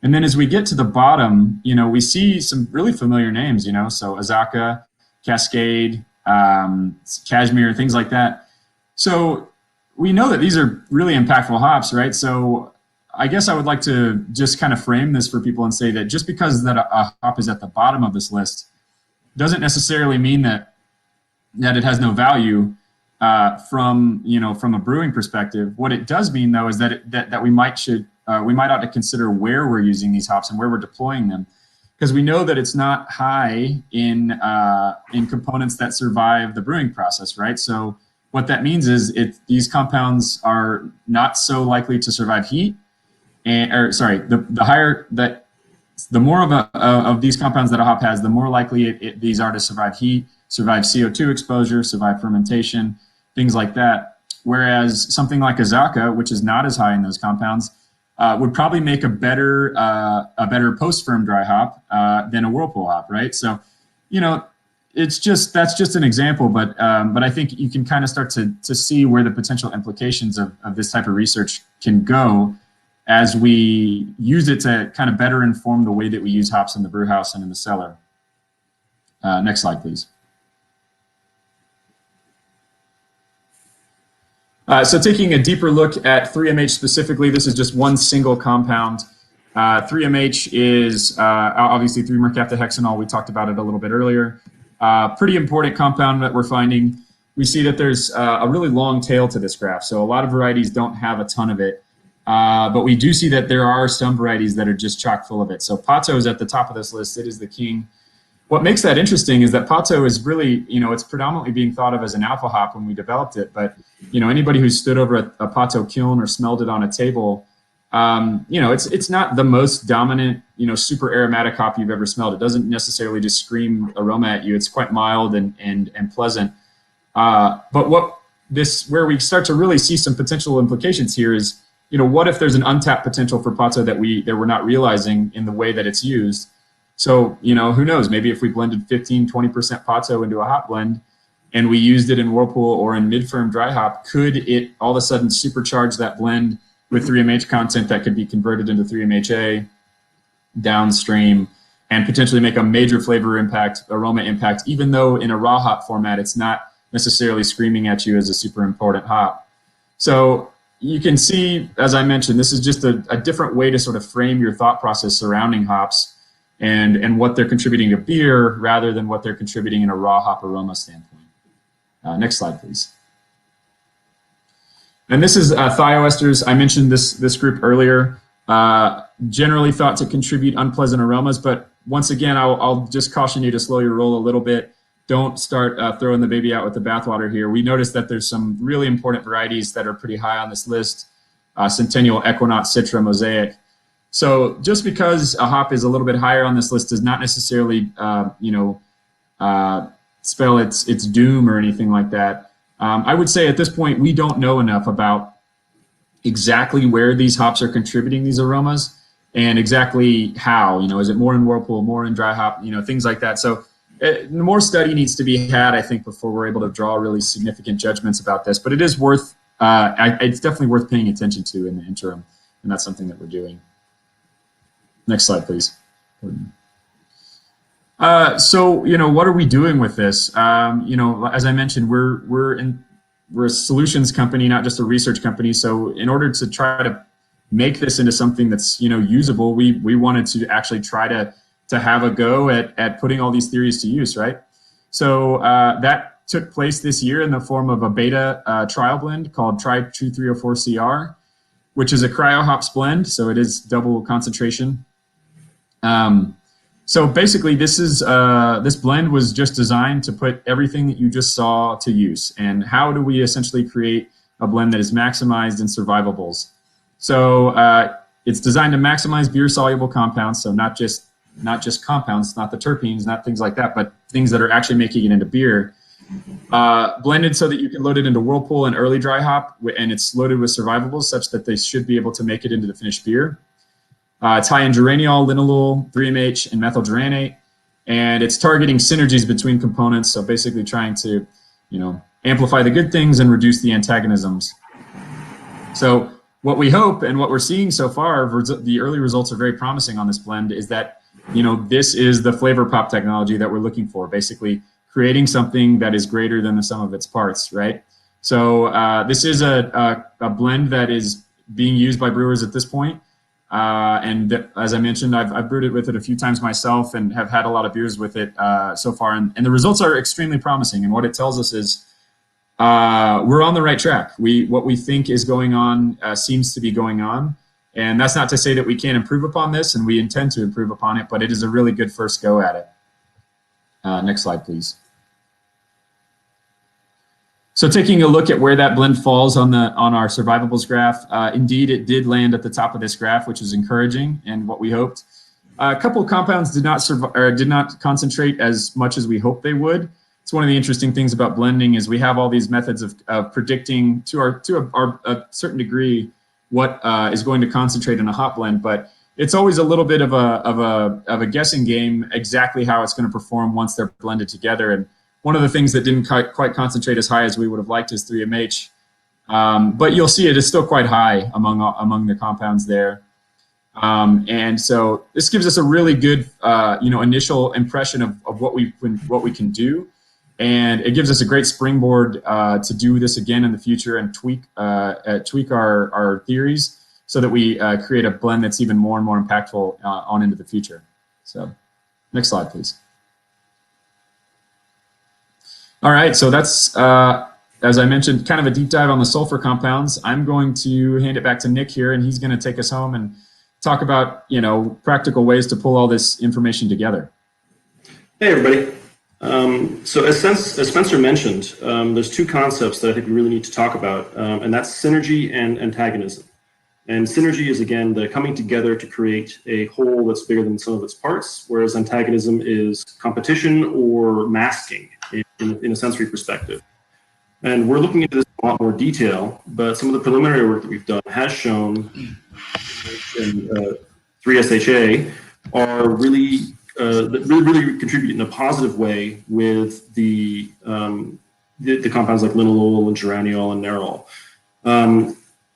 And then as we get to the bottom, we see some really familiar names, so Azaka, Cascade, Cashmere, things like that. So we know that these are really impactful hops, right? So I guess I would like to just kind of frame this for people and say that just because that a hop is at the bottom of this list doesn't necessarily mean that it has no value from a brewing perspective. What it does mean, though, is that we might ought to consider where we're using these hops and where we're deploying them, because we know that it's not high in components that survive the brewing process, right? So what that means is these compounds are not so likely to survive heat, the more of these compounds that a hop has, the more likely these are to survive heat, survive CO2 exposure, survive fermentation, things like that. Whereas something like Azaka, which is not as high in those compounds, would probably make a better post-ferm dry hop than a whirlpool hop, right? So, that's just an example, but I think you can kind of start to see where the potential implications of this type of research can go as we use it to kind of better inform the way that we use hops in the brew house and in the cellar. Next slide, please. So taking a deeper look at 3MH specifically, this is just one single compound. 3MH is obviously 3-mercaptahexanol. We talked about it a little bit earlier. Pretty important compound that we're finding. We see that there's a really long tail to this graph. So a lot of varieties don't have a ton of it. But we do see that there are some varieties that are just chock full of it. So Pato is at the top of this list. It is the king. What makes that interesting is that Pato is really, it's predominantly being thought of as an alpha hop when we developed it. But, anybody who's stood over a Pato kiln or smelled it on a table, it's not the most dominant, super aromatic hop you've ever smelled. It doesn't necessarily just scream aroma at you. It's quite mild and pleasant. But where we start to really see some potential implications here is, what if there's an untapped potential for Pato that we're not realizing in the way that it's used? So, who knows? Maybe if we blended 15, 20% Pato into a hop blend and we used it in whirlpool or in mid-firm dry hop, could it all of a sudden supercharge that blend with 3MH content that could be converted into 3MHA downstream and potentially make a major flavor impact, aroma impact, even though in a raw hop format, it's not necessarily screaming at you as a super important hop. So you can see, as I mentioned, this is just a different way to sort of frame your thought process surrounding hops and what they're contributing to beer rather than what they're contributing in a raw hop aroma standpoint. Next slide, please. And this is thioesters. I mentioned this group earlier. Generally thought to contribute unpleasant aromas, but once again, I'll just caution you to slow your roll a little bit. Don't start throwing the baby out with the bathwater here. We noticed that there's some really important varieties that are pretty high on this list: Centennial, Equinox, Citra, Mosaic. So just because a hop is a little bit higher on this list does not necessarily, spell its doom or anything like that. I would say at this point we don't know enough about exactly where these hops are contributing these aromas and exactly how. Is it more in whirlpool, more in dry hop, things like that. So more study needs to be had, I think, before we're able to draw really significant judgments about this. But it is worth, it's definitely worth paying attention to in the interim, and that's something that we're doing. Next slide, please. So, what are we doing with this? As I mentioned, we're a solutions company, not just a research company. So in order to try to make this into something that's, usable, we wanted to actually try to have a go at putting all these theories to use, right? So that took place this year in the form of a beta trial blend called Tri-2-304CR, which is a cryo hops blend. So it is double concentration. So basically, this blend was just designed to put everything that you just saw to use. And how do we essentially create a blend that is maximized in survivables? So it's designed to maximize beer-soluble compounds, so not just compounds, not the terpenes, not things like that, but things that are actually making it into beer. Blended so that you can load it into whirlpool and early dry hop, and it's loaded with survivables such that they should be able to make it into the finished beer. It's high in geraniol, linalool, 3MH, and methylgeranate, and it's targeting synergies between components. So basically trying to, amplify the good things and reduce the antagonisms. So what we hope and what we're seeing so far, the early results are very promising on this blend, is that, this is the flavor pop technology that we're looking for, basically creating something that is greater than the sum of its parts, right? So this is a blend that is being used by brewers at this point. And as I mentioned, I've brewed it with it a few times myself and have had a lot of beers with it so far. And the results are extremely promising. And what it tells us is we're on the right track. What we think is going on seems to be going on. And that's not to say that we can't improve upon this, and we intend to improve upon it, but it is a really good first go at it. Next slide, please. So taking a look at where that blend falls on our survivables graph, indeed it did land at the top of this graph, which is encouraging and what we hoped. A couple of compounds did not concentrate as much as we hoped they would. It's one of the interesting things about blending is we have all these methods of predicting to a certain degree what is going to concentrate in a hop blend, but it's always a little bit of a guessing game exactly how it's going to perform once they're blended together. And one of the things that didn't quite concentrate as high as we would have liked is 3MH, but you'll see it is still quite high among the compounds there. And so this gives us a really good initial impression of what we can do. And it gives us a great springboard to do this again in the future and tweak our theories so that we create a blend that's even more and more impactful on into the future. So next slide, please. All right, so that's, as I mentioned, kind of a deep dive on the sulfur compounds. I'm going to hand it back to Nick here, and he's going to take us home and talk about, practical ways to pull all this information together. Hey, everybody. So as Spencer mentioned, there's two concepts that I think we really need to talk about, and that's synergy and antagonism. And synergy is, again, the coming together to create a whole that's bigger than the sum of its parts, whereas antagonism is competition or masking in a sensory perspective. And we're looking into this in a lot more detail, but some of the preliminary work that we've done has shown 3-SHA are really contribute in a positive way with the compounds like linalool and geraniol and nerol.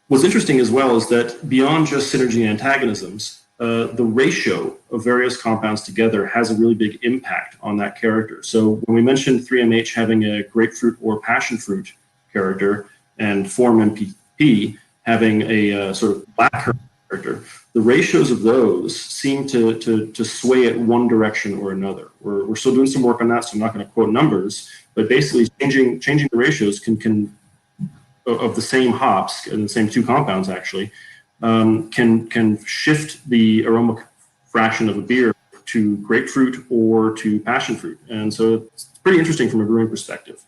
What's interesting as well is that beyond just synergy and antagonisms, the ratio of various compounds together has a really big impact on that character. So when we mentioned 3MH having a grapefruit or passion fruit character and 4-MPP having a sort of black character, the ratios of those seem to sway it one direction or another. We're still doing some work on that, so I'm not going to quote numbers, but basically changing the ratios can of the same hops and the same two compounds actually can shift the aroma fraction of a beer to grapefruit or to passion fruit, and so it's pretty interesting from a brewing perspective.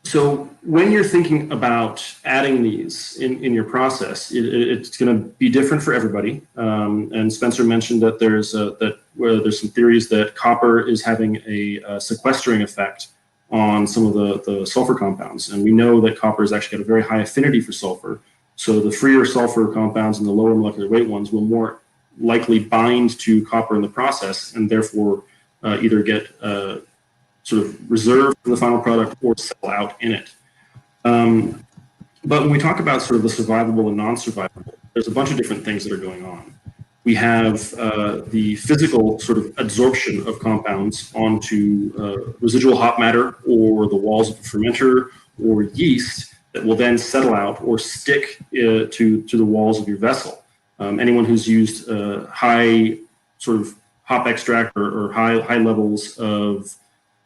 So when you're thinking about adding these in your process, it's going to be different for everybody. And Spencer mentioned that there's some theories that copper is having a sequestering effect on some of the sulfur compounds. And we know that copper has actually got a very high affinity for sulfur. So the freer sulfur compounds and the lower molecular weight ones will more likely bind to copper in the process and therefore either get sort of reserved for the final product or sell out in it. But when we talk about sort of the survivable and non-survivable, there's a bunch of different things that are going on. We have the physical sort of absorption of compounds onto residual hop matter or the walls of a fermenter or yeast that will then settle out or stick to the walls of your vessel. Anyone who's used high sort of hop extract or high levels of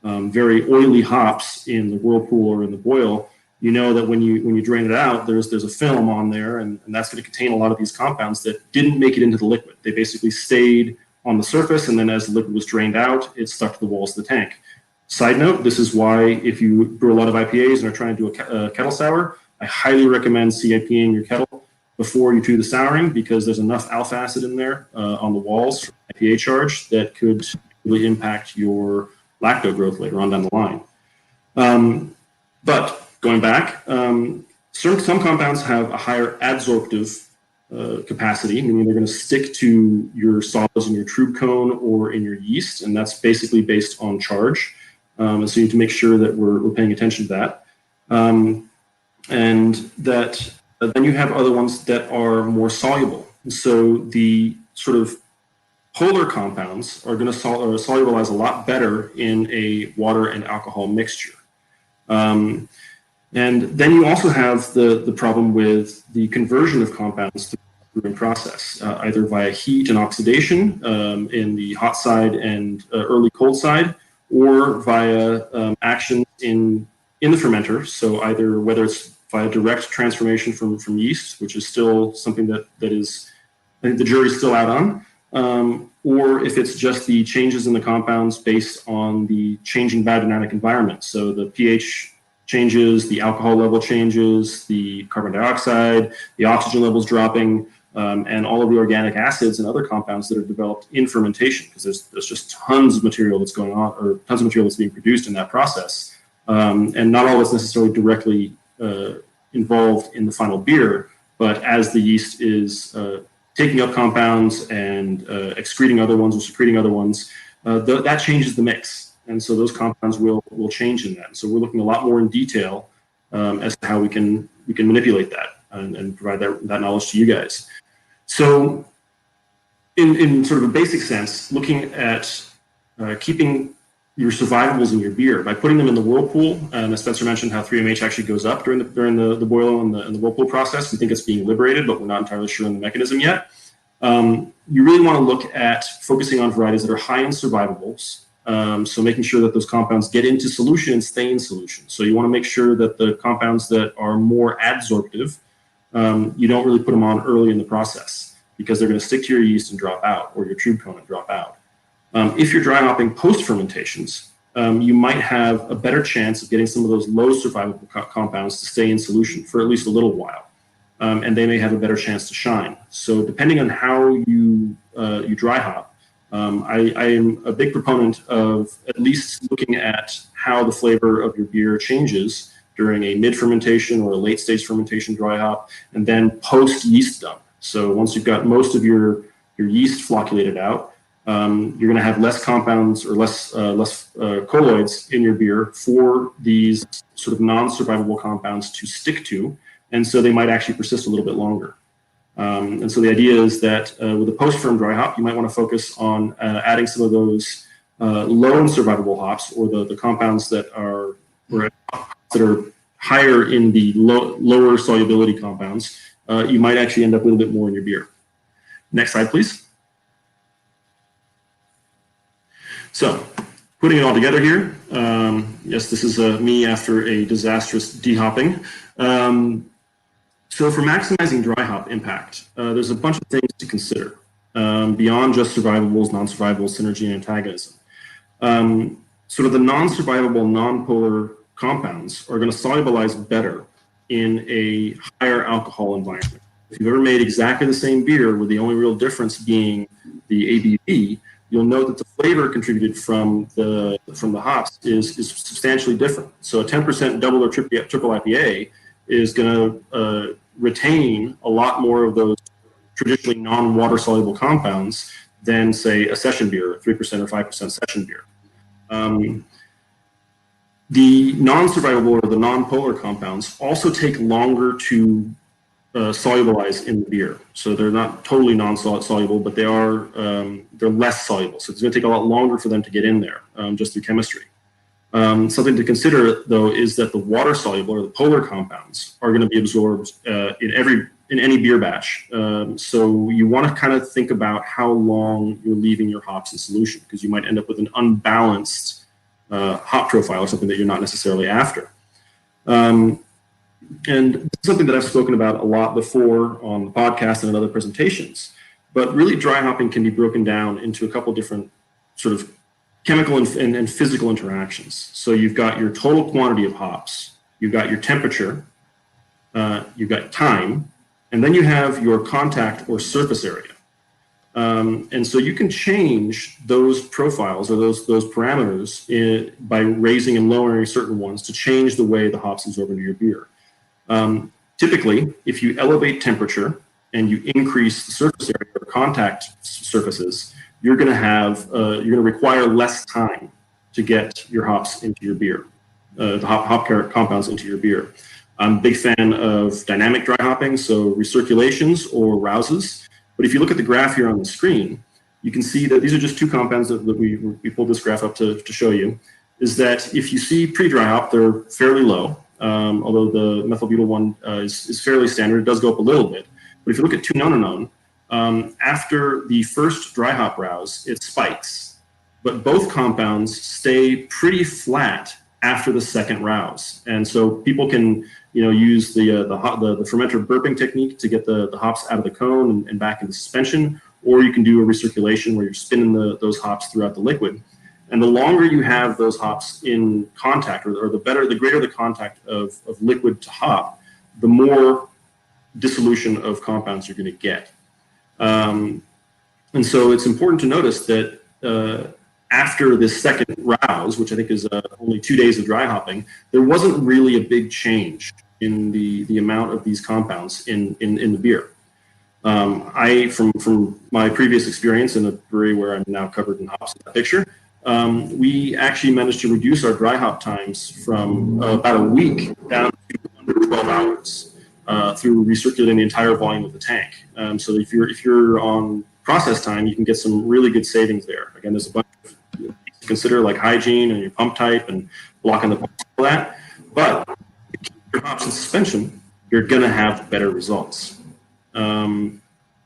very oily hops in the whirlpool or in the boil, you know that when you drain it out, there's a film on there, and that's going to contain a lot of these compounds that didn't make it into the liquid. They basically stayed on the surface, and then as the liquid was drained out, it stuck to the walls of the tank. Side note, this is why if you brew a lot of IPAs and are trying to do a kettle sour, I highly recommend CIPing your kettle before you do the souring, because there's enough alpha acid in there on the walls for IPA charge that could really impact your lacto growth later on down the line. But going back, some compounds have a higher adsorptive capacity, meaning they're going to stick to your solids in your trube cone or in your yeast, and that's basically based on charge. And so you need to make sure that we're paying attention to that. And that then you have other ones that are more soluble. And so the sort of polar compounds are going to solubilize a lot better in a water and alcohol mixture. And then you also have the problem with the conversion of compounds through the brewing process, either via heat and oxidation in the hot side and early cold side, or via actions in the fermenter. So either whether it's via direct transformation from yeast, which is still something that is, I think the jury's still out on, or if it's just the changes in the compounds based on the changing biodynamic environment. So the pH changes, the alcohol level changes, the carbon dioxide, the oxygen levels dropping, and all of the organic acids and other compounds that are developed in fermentation, because there's just tons of material that's going on, or tons of material that's being produced in that process. And not all is necessarily directly involved in the final beer, but as the yeast is taking up compounds and excreting other ones or secreting other ones, that changes the mix. And so those compounds will change in that. So we're looking a lot more in detail as to how we can manipulate that and provide that knowledge to you guys. So in sort of a basic sense, looking at keeping your survivables in your beer by putting them in the whirlpool, and as Spencer mentioned how 3MH actually goes up during the boil and the whirlpool process. We think it's being liberated, but we're not entirely sure on the mechanism yet. You really want to look at focusing on varieties that are high in survivables. So making sure that those compounds get into solution and stay in solution. So you want to make sure that the compounds that are more adsorptive, you don't really put them on early in the process, because they're going to stick to your yeast and drop out, or your trube cone and drop out. If you're dry hopping post-fermentations, you might have a better chance of getting some of those low survivable compounds to stay in solution for at least a little while. And they may have a better chance to shine. So depending on how you dry hop, I am a big proponent of at least looking at how the flavor of your beer changes during a mid-fermentation or a late-stage fermentation dry hop, and then post-yeast dump. So once you've got most of your yeast flocculated out, you're going to have less compounds or less colloids in your beer for these sort of non-survivable compounds to stick to, and so they might actually persist a little bit longer. And so the idea is that with a post-ferm dry hop, you might want to focus on adding some of those low in survivable hops, or the compounds that are higher in the lower solubility compounds. You might actually end up with a little bit more in your beer. Next slide, please. So, putting it all together here, yes, this is me after a disastrous dehopping. So for maximizing dry hop impact, there's a bunch of things to consider beyond just survivables, non-survivables, synergy, and antagonism. Sort of the non-survivable, non-polar compounds are going to solubilize better in a higher alcohol environment. If you've ever made exactly the same beer with the only real difference being the ABV, you'll note that the flavor contributed from the hops is substantially different. So a 10% double or triple IPA is going to retain a lot more of those traditionally non-water soluble compounds than, say, a session beer, 3% or 5% session beer. The non-survivable or the non-polar compounds also take longer to solubilize in the beer. So they're not totally non-soluble, but they're less soluble. So it's going to take a lot longer for them to get in there just through chemistry. Something to consider, though, is that the water-soluble or the polar compounds are going to be absorbed in any beer batch. So you want to kind of think about how long you're leaving your hops in solution, because you might end up with an unbalanced hop profile or something that you're not necessarily after. And this is something that I've spoken about a lot before on the podcast and in other presentations. But really, dry hopping can be broken down into a couple different sort of chemical and physical interactions. So you've got your total quantity of hops, you've got your temperature, you've got time, and then you have your contact or surface area. And so you can change those profiles or those parameters by raising and lowering certain ones to change the way the hops absorb into your beer. Typically, if you elevate temperature and you increase the surface area or contact surfaces, you're going to require less time to get your hops into your beer, the hop compounds into your beer. I'm a big fan of dynamic dry hopping, so recirculations or rouses. But if you look at the graph here on the screen, you can see that these are just two compounds that we pulled this graph up to show you, is that if you see pre-dry hop, they're fairly low, although the methylbutyl one is fairly standard. It does go up a little bit. But if you look at 2-nonanone, after the first dry hop rouse, it spikes. But both compounds stay pretty flat after the second rouse. And so people can use the fermenter burping technique to get the hops out of the cone and back into suspension, or you can do a recirculation where you're spinning those hops throughout the liquid. And the longer you have those hops in contact, or the greater the contact of liquid to hop, the more dissolution of compounds you're going to get. And so it's important to notice that after this second rouse, which I think is only 2 days of dry hopping, there wasn't really a big change in the amount of these compounds in the beer. From my previous experience in a brewery where I'm now covered in hops in that picture, we actually managed to reduce our dry hop times from about a week down to under 12 hours through recirculating the entire volume of the tank. So if you're on process time, you can get some really good savings there. Again, there's a bunch of things to consider, like hygiene and your pump type and blocking the pumps and all that. But if you keep your hops in suspension, you're going to have better results. And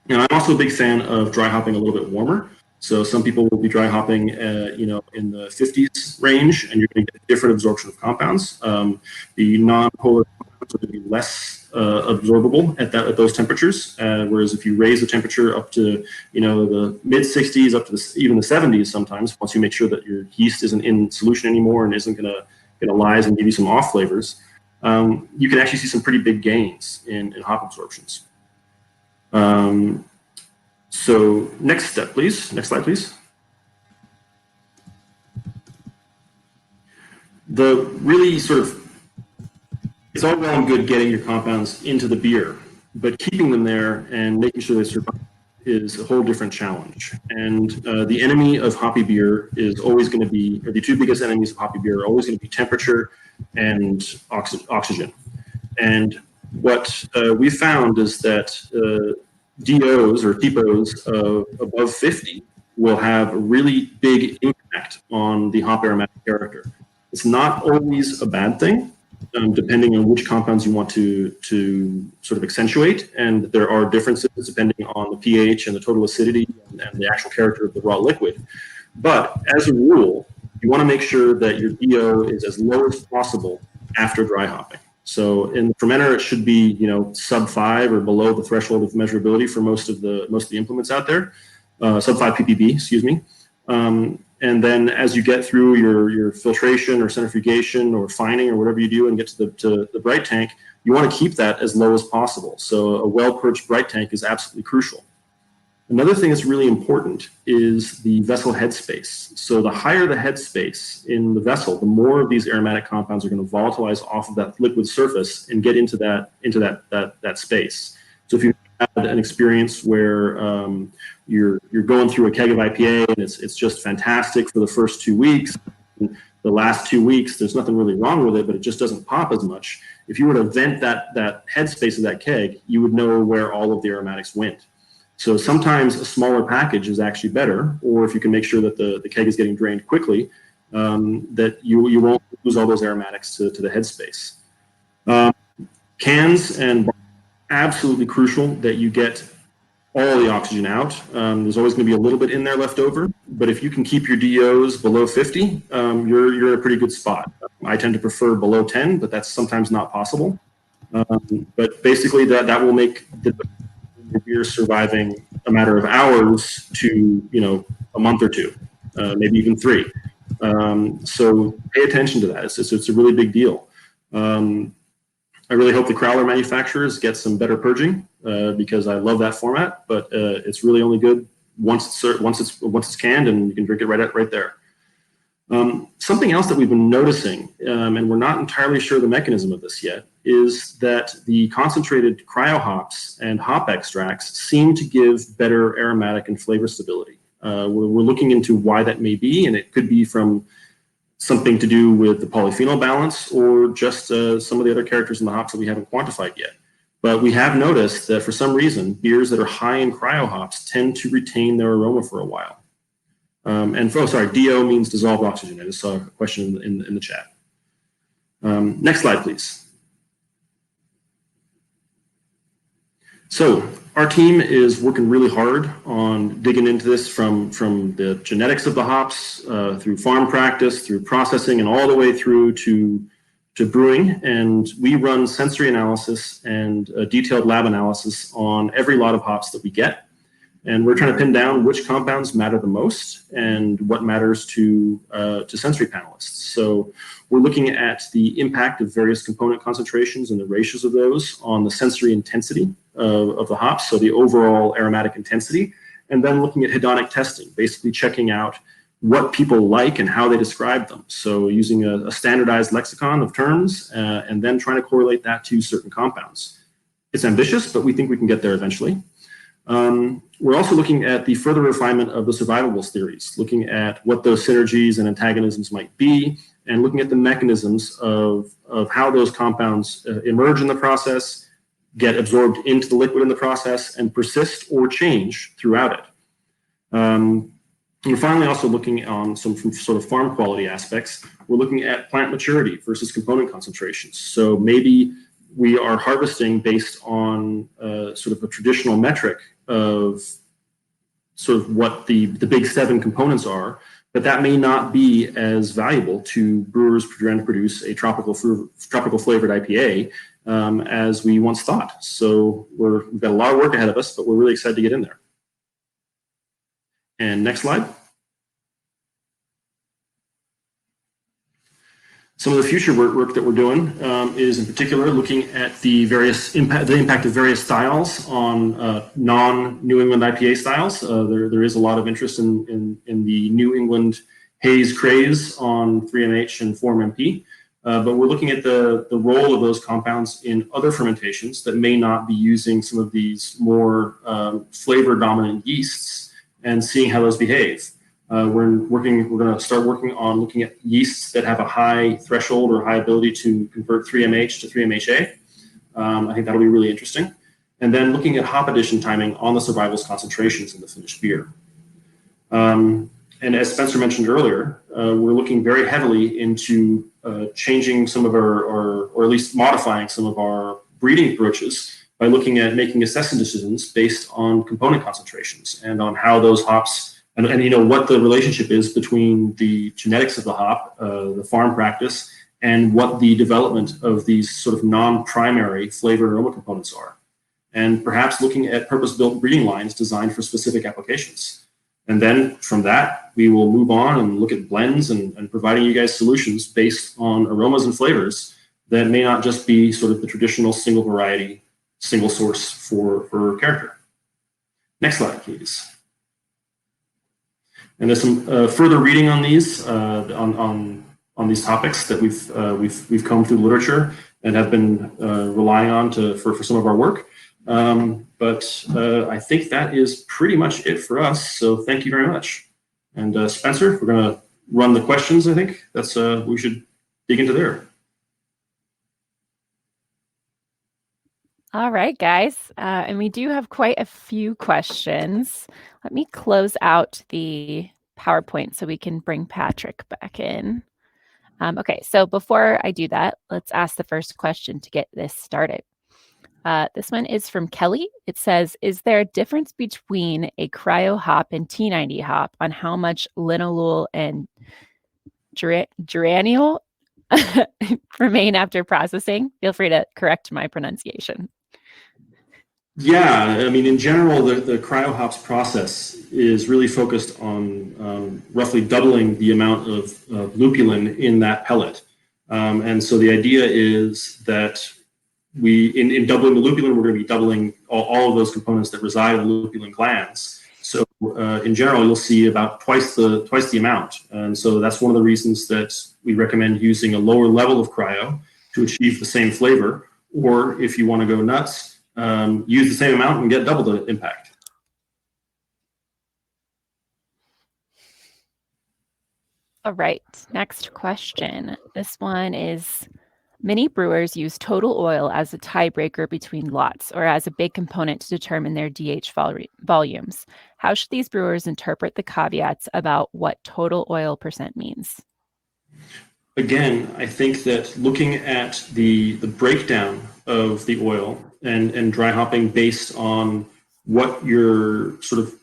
I'm also a big fan of dry hopping a little bit warmer. So some people will be dry hopping, in the 50s range, and you're going to get different absorption of compounds. The non-polar compounds are going to be less absorbable at those temperatures, whereas if you raise the temperature up to the mid 60s, up to even the 70s sometimes, once you make sure that your yeast isn't in solution anymore and isn't going to lyse and give you some off flavors, you can actually see some pretty big gains in hop absorptions. So next step, please. Next slide, please. The really it's all well and good getting your compounds into the beer, but keeping them there and making sure they survive is a whole different challenge. And the enemy of hoppy beer is always going to be, or the two biggest enemies of hoppy beer are always going to be temperature and oxygen. And what we found is that DOs or TPOs above 50 will have a really big impact on the hop aromatic character. It's not always a bad thing, depending on which compounds you want to sort of accentuate, and there are differences depending on the pH and the total acidity and the actual character of the raw liquid. But as a rule, you want to make sure that your DO is as low as possible after dry hopping. So in the fermenter, it should be sub 5 or below the threshold of measurability for most of the implements out there, sub 5 ppb, excuse me. And then as you get through your filtration or centrifugation or fining or whatever you do and get to the bright tank, you want to keep that as low as possible. So a well-perched bright tank is absolutely crucial. Another thing that's really important is the vessel headspace. So the higher the headspace in the vessel, the more of these aromatic compounds are going to volatilize off of that liquid surface and get into that space. So if you had an experience where you're going through a keg of IPA and it's just fantastic for the first 2 weeks, and the last 2 weeks there's nothing really wrong with it, but it just doesn't pop as much. If you were to vent that headspace of that keg, you would know where all of the aromatics went. So sometimes a smaller package is actually better, or if you can make sure that the keg is getting drained quickly, that you won't lose all those aromatics to the headspace. Cans and absolutely crucial that you get all the oxygen out. There's always going to be a little bit in there left over, but if you can keep your DOs below 50, you're in a pretty good spot. I tend to prefer below 10, but that's sometimes not possible. But basically that will make the beer surviving a matter of hours to a month or two, maybe even 3. So pay attention to that. It's a really big deal. I really hope the crowler manufacturers get some better purging because I love that format, but it's really only good once it's canned and you can drink it right there. Something else that we've been noticing, and we're not entirely sure the mechanism of this yet, is that the concentrated cryo hops and hop extracts seem to give better aromatic and flavor stability. We're looking into why that may be, and it could be from something to do with the polyphenol balance or just some of the other characters in the hops that we haven't quantified yet. But we have noticed that for some reason, beers that are high in cryo hops tend to retain their aroma for a while. DO means dissolved oxygen. I just saw a question in the chat. Next slide, please. So our team is working really hard on digging into this from the genetics of the hops, through farm practice, through processing, and all the way through to brewing. And we run sensory analysis and detailed lab analysis on every lot of hops that we get. And we're trying to pin down which compounds matter the most and what matters to sensory panelists. So we're looking at the impact of various component concentrations and the ratios of those on the sensory intensity of the hops, so the overall aromatic intensity, and then looking at hedonic testing, basically checking out what people like and how they describe them. So using a standardized lexicon of terms and then trying to correlate that to certain compounds. It's ambitious, but we think we can get there eventually. We're also looking at the further refinement of the survivables theories, looking at what those synergies and antagonisms might be, and looking at the mechanisms of how those compounds emerge in the process, get absorbed into the liquid in the process, and persist or change throughout it. And we're finally also looking on some sort of farm quality aspects. We're looking at plant maturity versus component concentrations. So maybe we are harvesting based on sort of a traditional metric of sort of what the big 7 components are, but that may not be as valuable to brewers trying to produce a tropical flavored IPA as we once thought. So we've got a lot of work ahead of us, but we're really excited to get in there. And next slide. Some of the future work that we're doing is in particular looking at the impact of various styles on non-New England IPA styles. There is a lot of interest in the New England haze craze on 3MH and 4MP, but we're looking at the role of those compounds in other fermentations that may not be using some of these more flavor-dominant yeasts and seeing how those behave. We're going to start working on looking at yeasts that have a high threshold or high ability to convert 3MH to 3MHA. I think that'll be really interesting. And then looking at hop addition timing on the survivals concentrations in the finished beer. And as Spencer mentioned earlier, we're looking very heavily into changing some of or at least modifying some of our breeding approaches by looking at making assessment decisions based on component concentrations and on how those hops and you know what the relationship is between the genetics of the hop, the farm practice, and what the development of these sort of non-primary flavor and aroma components are. And perhaps looking at purpose-built breeding lines designed for specific applications. And then from that, we will move on and look at blends and providing you guys solutions based on aromas and flavors that may not just be sort of the traditional single variety, single source for character. Next slide, please. And there's some further reading on these on these topics that we've combed through the literature and have been relying on for some of our work. But I think that is pretty much it for us. So thank you very much. And Spencer, we're going to run the questions. I think that's we should dig into there. All right, guys. And we do have quite a few questions. Let me close out the PowerPoint so we can bring Patrick back in. Okay, so before I do that, let's ask the first question to get this started. This one is from Kelly. It says, is there a difference between a cryo hop and T90 hop on how much linalool and geraniol remain after processing? Feel free to correct my pronunciation. Yeah, I mean, in general, the cryo hops process is really focused on roughly doubling the amount of lupulin in that pellet. And so the idea is that in doubling the lupulin, we're going to be doubling all of those components that reside in the lupulin glands. So in general, you'll see about twice the amount. And so that's one of the reasons that we recommend using a lower level of cryo to achieve the same flavor. Or if you want to go nuts, use the same amount and get double the impact. All right, next question. This one is, many brewers use total oil as a tiebreaker between lots or as a big component to determine their DH volumes. How should these brewers interpret the caveats about what total oil percent means? Again, I think that looking at the breakdown of the oil and dry hopping based on what you're sort of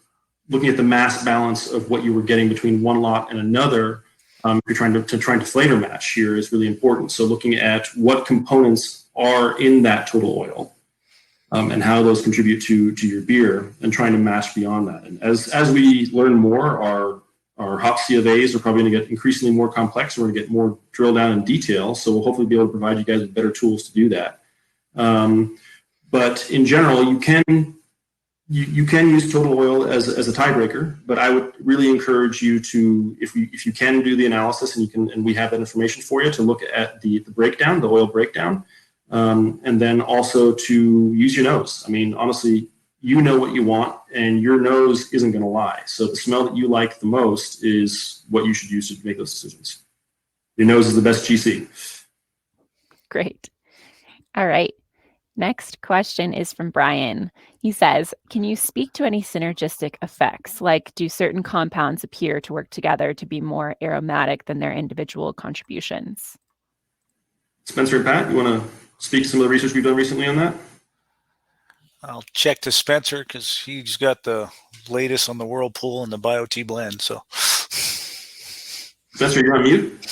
looking at the mass balance of what you were getting between one lot and another, if you're trying to flavor match here is really important. So looking at what components are in that total oil and how those contribute to your beer, and trying to match beyond that. And as we learn more, our hop C of A's are probably going to get increasingly more complex. We're going to get more drill down in detail. So we'll hopefully be able to provide you guys with better tools to do that. But in general, you can use total oil as a tiebreaker, but I would really encourage you to, if you can do the analysis and we have that information for you, to look at the breakdown, the oil breakdown, and then also to use your nose. I mean, honestly, you know what you want, and your nose isn't going to lie. So the smell that you like the most is what you should use to make those decisions. Your nose is the best GC. Great. All right. Next question is from Brian. He says, can you speak to any synergistic effects? Like, do certain compounds appear to work together to be more aromatic than their individual contributions? Spencer and Pat, you want to speak to some of the research we've done recently on that? I'll check to Spencer because he's got the latest on the whirlpool and the BioT blend. So, Spencer, you're on mute.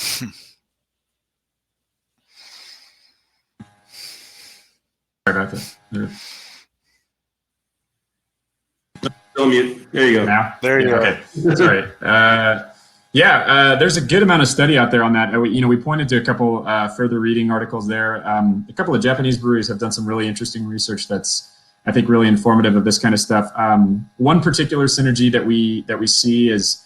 Sorry about that. Still mute. There you go. Now? There you go. Okay, that's all right. There's a good amount of study out there on that. We pointed to a couple further reading articles there. A couple of Japanese breweries have done some really interesting research that's, I think, really informative of this kind of stuff. One particular synergy that we see is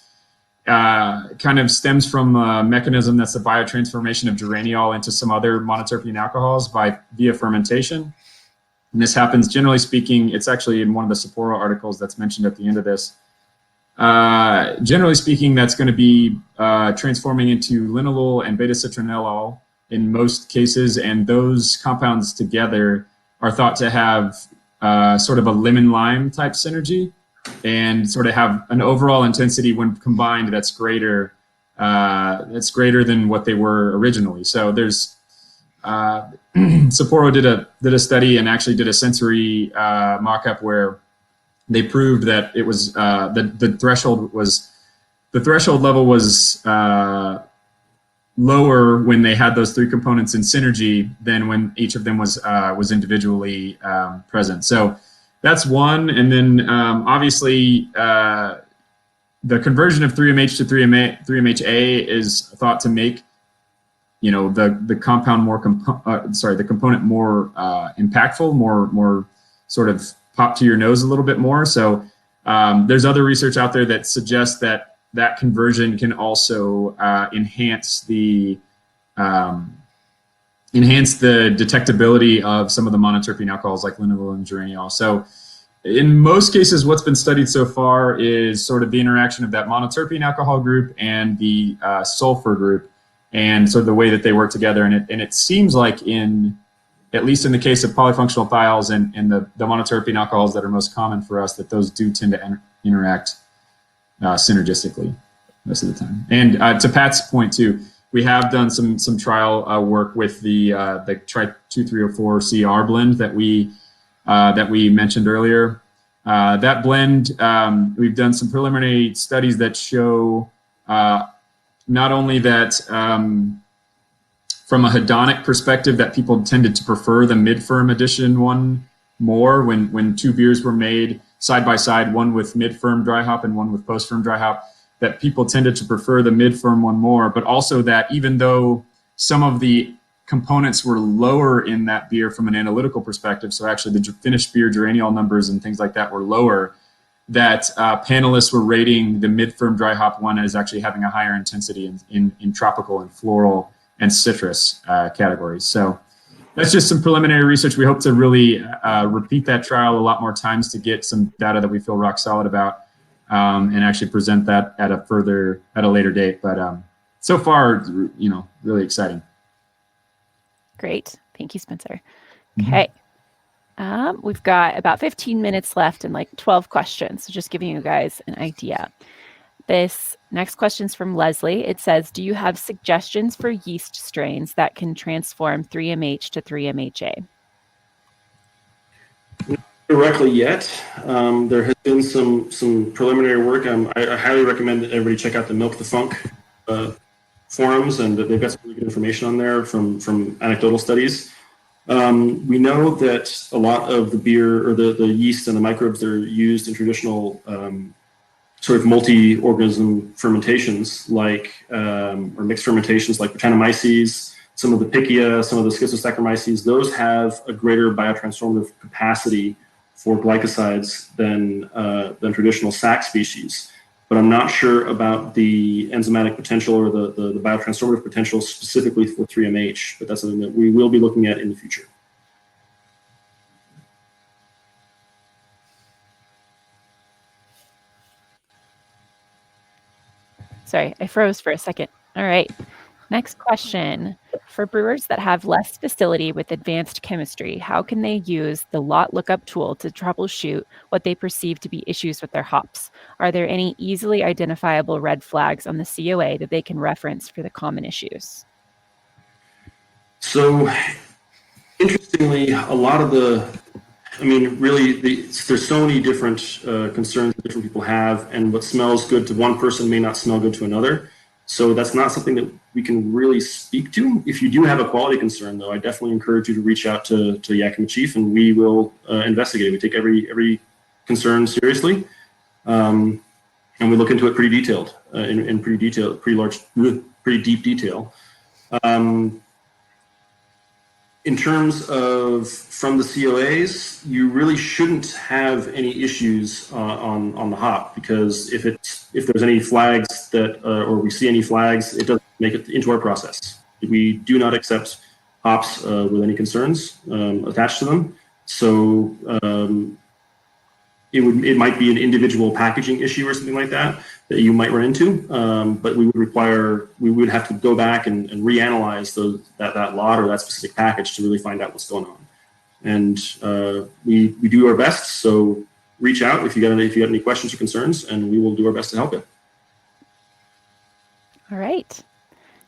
kind of stems from a mechanism that's the biotransformation of geraniol into some other monoterpene alcohols via fermentation. And this happens, generally speaking, it's actually in one of the Sapporo articles that's mentioned at the end of this. Generally speaking, that's going to be transforming into linalool and beta-citronellol in most cases, and those compounds together are thought to have sort of a lemon-lime type synergy, and sort of have an overall intensity when combined that's greater than what they were originally. So there's Sapporo did a study and actually did a sensory mock-up where they proved that it was the threshold level was lower when they had those three components in synergy than when each of them was individually present. So that's one. And then obviously the conversion of 3MH to 3MHA is thought to make the compound more the component more impactful, more sort of pop to your nose a little bit more. So there's other research out there that suggests that conversion can also enhance the detectability of some of the monoterpene alcohols like linalool and geraniol. So in most cases, what's been studied so far is sort of the interaction of that monoterpene alcohol group and the sulfur group, and sort of the way that they work together. And it seems like at least in the case of polyfunctional thiols and the monoterpene alcohols that are most common for us, that those do tend to interact synergistically most of the time. And to Pat's point too, we have done some trial work with the Tri-2304 CR blend that we mentioned earlier. That blend, we've done some preliminary studies that show not only that from a hedonic perspective, that people tended to prefer the mid-firm edition one more when two beers were made side by side, one with mid-firm dry hop and one with post-firm dry hop, that people tended to prefer the mid-firm one more, but also that even though some of the components were lower in that beer from an analytical perspective, so actually the finished beer geraniol numbers and things like that were lower, that panelists were rating the mid-firm dry hop one as actually having a higher intensity in tropical and floral and citrus categories. So that's just some preliminary research. We hope to really repeat that trial a lot more times to get some data that we feel rock solid about, and actually present that at a later date. But so far, really exciting. Great. Thank you, Spencer. Okay. We've got about 15 minutes left and like 12 questions. So just giving you guys an idea. This next question is from Leslie. It says, do you have suggestions for yeast strains that can transform 3MH to 3MHA? Not directly yet. There has been some preliminary work. I highly recommend that everybody check out the Milk the Funk forums, and they've got some really good information on there from anecdotal studies. We know that a lot of the beer or the yeast and the microbes that are used in traditional sort of multi-organism fermentations, like or mixed fermentations, like Brettanomyces, some of the Pichia, some of the Schizosaccharomyces, those have a greater biotransformative capacity for glycosides than traditional sac species. But I'm not sure about the enzymatic potential or the biotransformative potential specifically for 3MH, but that's something that we will be looking at in the future. Sorry, I froze for a second. All right. Next question. For brewers that have less facility with advanced chemistry, how can they use the lot lookup tool to troubleshoot what they perceive to be issues with their hops? Are there any easily identifiable red flags on the COA that they can reference for the common issues? So, interestingly, a lot of there's so many different concerns that different people have, and what smells good to one person may not smell good to another. So that's not something that we can really speak to. If you do have a quality concern, though, I definitely encourage you to reach out to Yakima Chief, and we will investigate. We take every concern seriously, and we look into it pretty detailed, in pretty deep detail. In terms of from the COAs, you really shouldn't have any issues on the hop, because if there's any flags that or we see any flags, it doesn't make it into our process. We do not accept hops with any concerns attached to them. So it might be an individual packaging issue or something like that you might run into, but we would have to go back and reanalyze that lot or that specific package to really find out what's going on. And we do our best. So reach out if you got any questions or concerns, and we will do our best to help you. All right.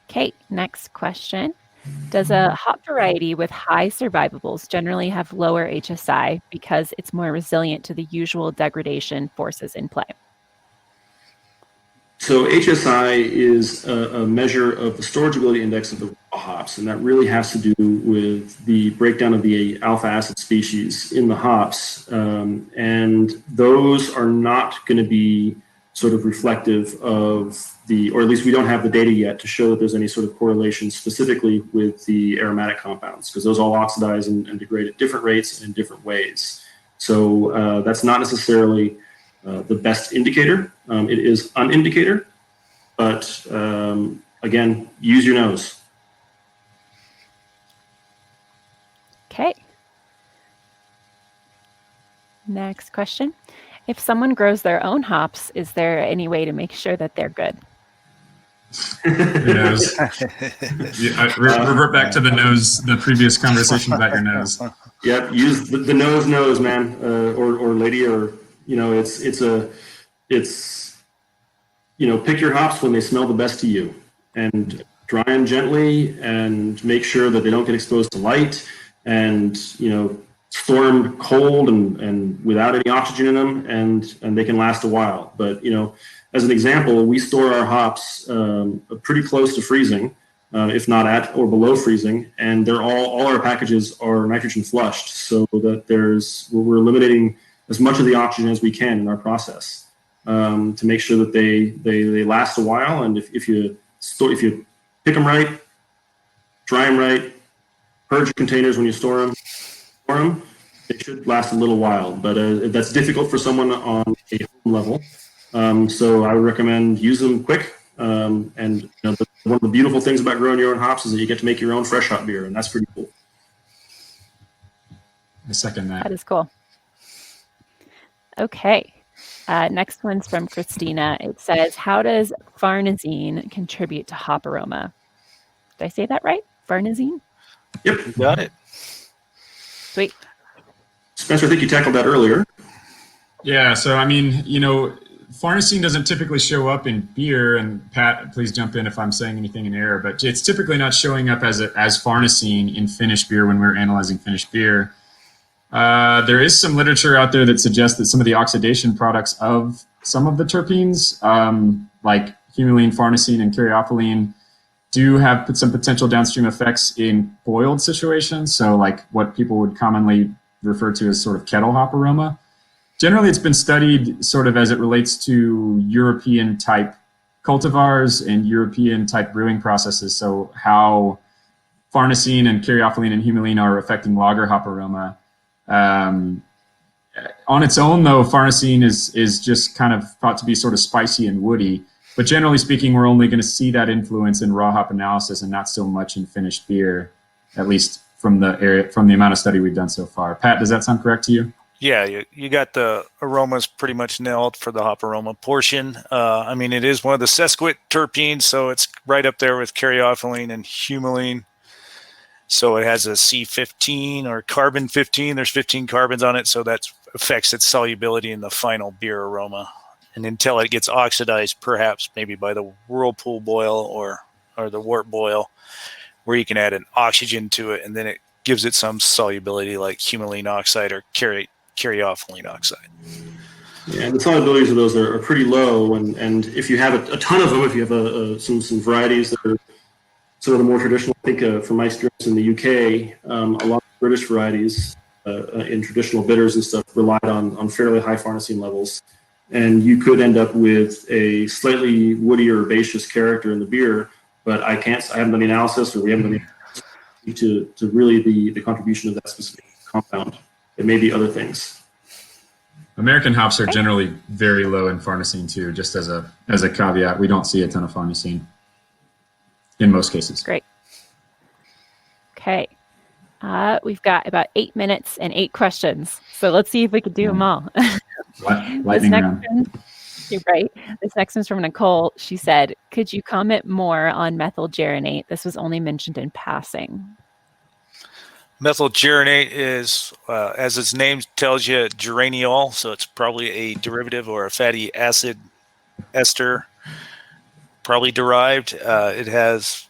Okay, next question. Does a hop variety with high survivables generally have lower HSI because it's more resilient to the usual degradation forces in play? So HSI is a measure of the storageability index of the raw hops, and that really has to do with the breakdown of the alpha acid species in the hops. And those are not going to be sort of reflective of or at least we don't have the data yet to show that there's any sort of correlation specifically with the aromatic compounds, because those all oxidize and degrade at different rates and in different ways. So that's not necessarily the best indicator. It is an indicator, but again, use your nose. Okay. Next question. If someone grows their own hops, is there any way to make sure that they're good? Your nose. Revert back to the previous conversation about your nose. Yep, use the nose, man, or lady, or pick your hops when they smell the best to you, and dry them gently, and make sure that they don't get exposed to light, and store them cold and without any oxygen in them, and they can last a while. But as an example, we store our hops pretty close to freezing, if not at or below freezing, and they're all our packages are nitrogen flushed, so that we're eliminating as much of the oxygen as we can in our process to make sure that they last a while. And if you pick them right, dry them right, purge your containers when you store them, they should last a little while. But that's difficult for someone on a home level. So I would recommend use them quick. And one of the beautiful things about growing your own hops is that you get to make your own fresh hop beer, and that's pretty cool. I second that. That is cool. Okay. Next one's from Christina. It says, how does farnesene contribute to hop aroma? Did I say that right? Farnesene? Yep. You got it. Sweet. Spencer, I think you tackled that earlier. Yeah, so I mean, farnesene doesn't typically show up in beer, and Pat, please jump in if I'm saying anything in error, but it's typically not showing up as farnesene in finished beer when we're analyzing finished beer. There is some literature out there that suggests that some of the oxidation products of some of the terpenes, like humulene, farnesene, and caryophyllene, do have some potential downstream effects in boiled situations. So like what people would commonly refer to as sort of kettle hop aroma. Generally, it's been studied sort of as it relates to European type cultivars and European type brewing processes. So how farnesene and caryophyllene and humulene are affecting lager hop aroma. On its own, though, farnesene is just kind of thought to be sort of spicy and woody. But generally speaking, we're only going to see that influence in raw hop analysis and not so much in finished beer, at least from the amount of study we've done so far. Pat, does that sound correct to you? Yeah, you got the aromas pretty much nailed for the hop aroma portion. I mean, it is one of the sesquit terpenes, so it's right up there with caryophyllene and humulene. So it has a C15 or carbon 15. There's 15 carbons on it, so that affects its solubility in the final beer aroma. And until it gets oxidized, perhaps maybe by the whirlpool boil or the wort boil, where you can add an oxygen to it, and then it gives it some solubility like humulene oxide or caryophyllene oxide. Yeah, and the solubilities of those are pretty low, and if you have a ton of them, if you have some varieties that are some of the more traditional, I think from my experience in the UK, a lot of British varieties in traditional bitters and stuff relied on fairly high farnesene levels. And you could end up with a slightly woody or herbaceous character in the beer, but I haven't done the analysis, or we haven't done the analysis to really the contribution of that specific compound. It may be other things. American hops are generally very low in farnesene too, just as a caveat. We don't see a ton of farnesene in most cases. Great. Okay. We've got about 8 minutes and 8 questions. So let's see if we can do them all. Lightning round. You're right. This next one's from Nicole. She said, could you comment more on methylgeranate? This was only mentioned in passing. Methylgeranate is, as its name tells you, geraniol. So it's probably a derivative or a fatty acid ester, probably derived. It has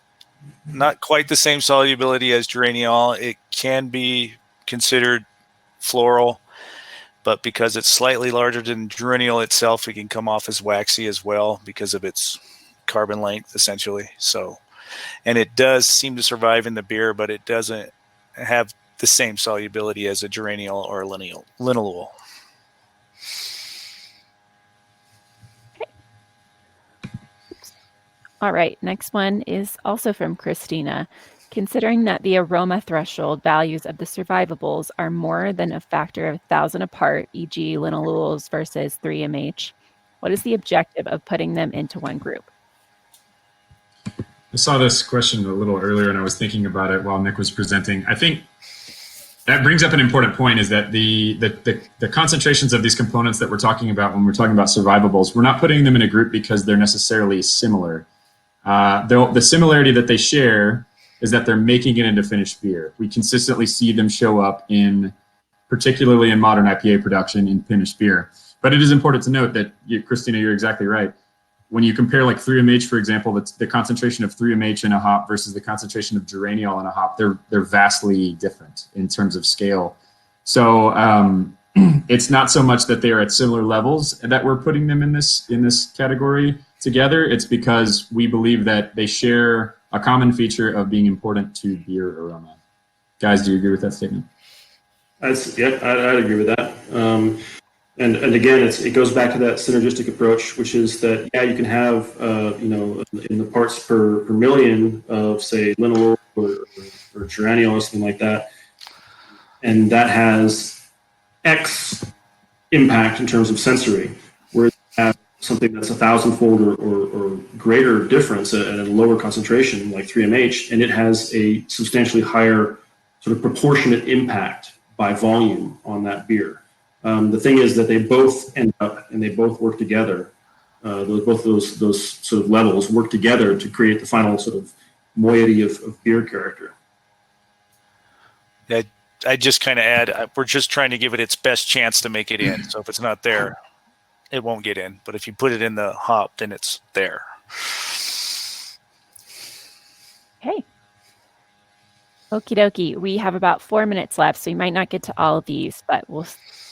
not quite the same solubility as geraniol. It can be considered floral, but because it's slightly larger than geraniol itself, it can come off as waxy as well because of its carbon length, essentially. So, and it does seem to survive in the beer, but it doesn't have the same solubility as a geraniol or a linalool. All right, next one is also from Christina. Considering that the aroma threshold values of the survivables are more than a factor of 1,000 apart, e.g. linalools versus 3MH, what is the objective of putting them into one group? I saw this question a little earlier and I was thinking about it while Nick was presenting. I think that brings up an important point, is that the concentrations of these components that we're talking about when we're talking about survivables, we're not putting them in a group because they're necessarily similar. The similarity that they share is that they're making it into finished beer. We consistently see them show up particularly in modern IPA production in finished beer. But it is important to note that, Christina, you're exactly right. When you compare like 3MH, for example, the concentration of 3MH in a hop versus the concentration of geraniol in a hop, they're vastly different in terms of scale. So it's not so much that they are at similar levels that we're putting them in this category together. It's because we believe that they share a common feature of being important to beer aroma. Guys, do you agree with that statement? I'd agree with that. And again, it goes back to that synergistic approach, which is that, you can have, in the parts per million of, say, linalool or geraniol or something like that, and that has X impact in terms of sensory, whereas you have something that's 1,000-fold or greater difference at a lower concentration, like 3MH, and it has a substantially higher sort of proportionate impact by volume on that beer. The thing is that they both end up and they both work together. Both those sort of levels work together to create the final sort of moiety of beer character. Yeah, I just kind of add, we're just trying to give it its best chance to make it in. So if it's not there, it won't get in. But if you put it in the hop, then it's there. Okay. Okie dokie. We have about 4 minutes left, so we might not get to all of these, but we'll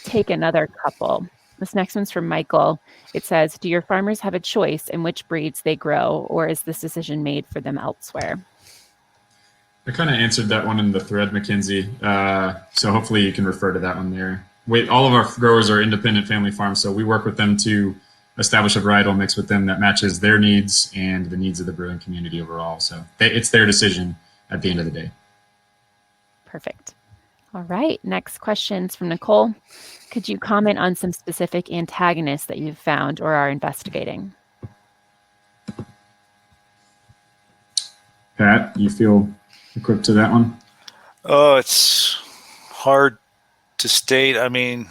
take another couple. This next one's from Michael. It says, do your farmers have a choice in which breeds they grow, or is this decision made for them elsewhere? I kind of answered that one in the thread, Mackenzie. So hopefully you can refer to that one there. All of our growers are independent family farms, so we work with them to establish a varietal mix with them that matches their needs and the needs of the brewing community overall. So it's their decision at the end of the day. Perfect. All right. Next question's from Nicole. Could you comment on some specific antagonists that you've found or are investigating? Pat, you feel equipped to that one? Oh, it's hard to state. I mean,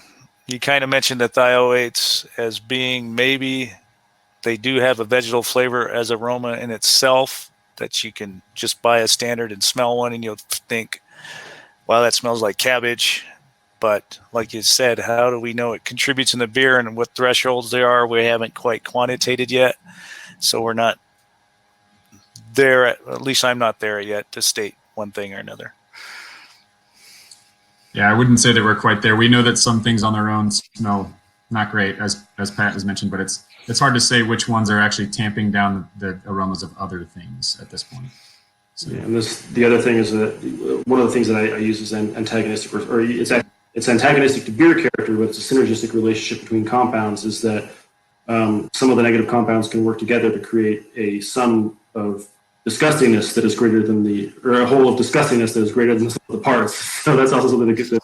you kind of mentioned the thiols as being maybe they do have a vegetal flavor as aroma in itself that you can just buy a standard and smell one and you'll think, wow, that smells like cabbage. But like you said, how do we know it contributes in the beer and what thresholds there are? We haven't quite quantitated yet. So we're not there, at least I'm not there yet to state one thing or another. Yeah, I wouldn't say that we're quite there. We know that some things on their own smell not great, as Pat has mentioned, but it's hard to say which ones are actually tamping down the aromas of other things at this point. So. Yeah, and the other thing is that one of the things that I use is antagonistic, or it's antagonistic to beer character, but it's a synergistic relationship between compounds. Is that some of the negative compounds can work together to create a sum of disgustingness that is greater than or a whole of disgustingness that is greater than the sum of the parts. So that's also something that gets it.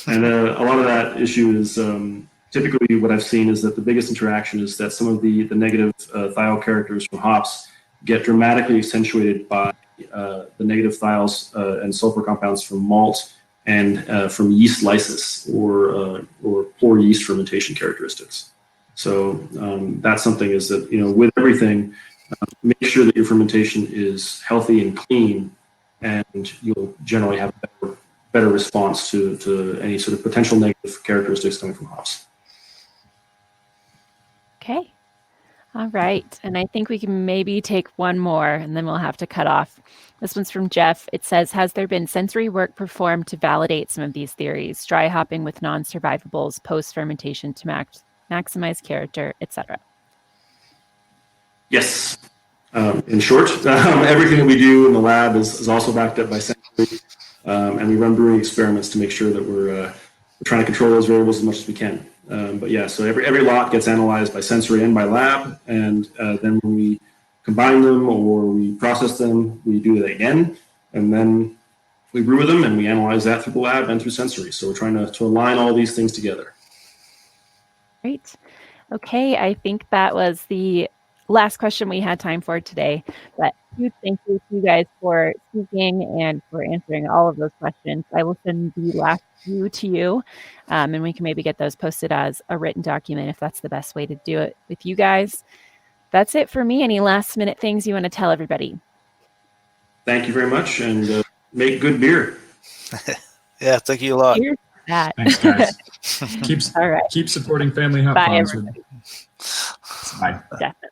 And a lot of that issue is typically what I've seen is that the biggest interaction is that some of the negative thiol characters from hops get dramatically accentuated by the negative thiols and sulfur compounds from malt and from yeast lysis or poor yeast fermentation characteristics. So that's something is that, with everything, make sure that your fermentation is healthy and clean, and you'll generally have a better response to any sort of potential negative characteristics coming from hops. Okay. All right. And I think we can maybe take one more and then we'll have to cut off. This one's from Jeff. It says, has there been sensory work performed to validate some of these theories? Dry hopping with non-survivables, post-fermentation to maximize character, etc. Yes. In short, everything that we do in the lab is also backed up by sensory, and we run brewing experiments to make sure that we're trying to control those variables as much as we can. But yeah, so every lot gets analyzed by sensory and by lab, and then when we combine them or we process them, we do that again, and then we brew them and we analyze that through the lab and through sensory. So we're trying to align all these things together. Great. Okay, I think that was the last question we had time for today. But huge thank you to you guys for speaking and for answering all of those questions. I will send the last few to you, and we can maybe get those posted as a written document if that's the best way to do it with you guys. That's it for me. Any last minute things you want to tell everybody? Thank you very much, and make good beer. Yeah, thank you a lot. Here's that. Thanks, guys. Keep supporting family hop Bye, farms. everybody. Bye. Definitely.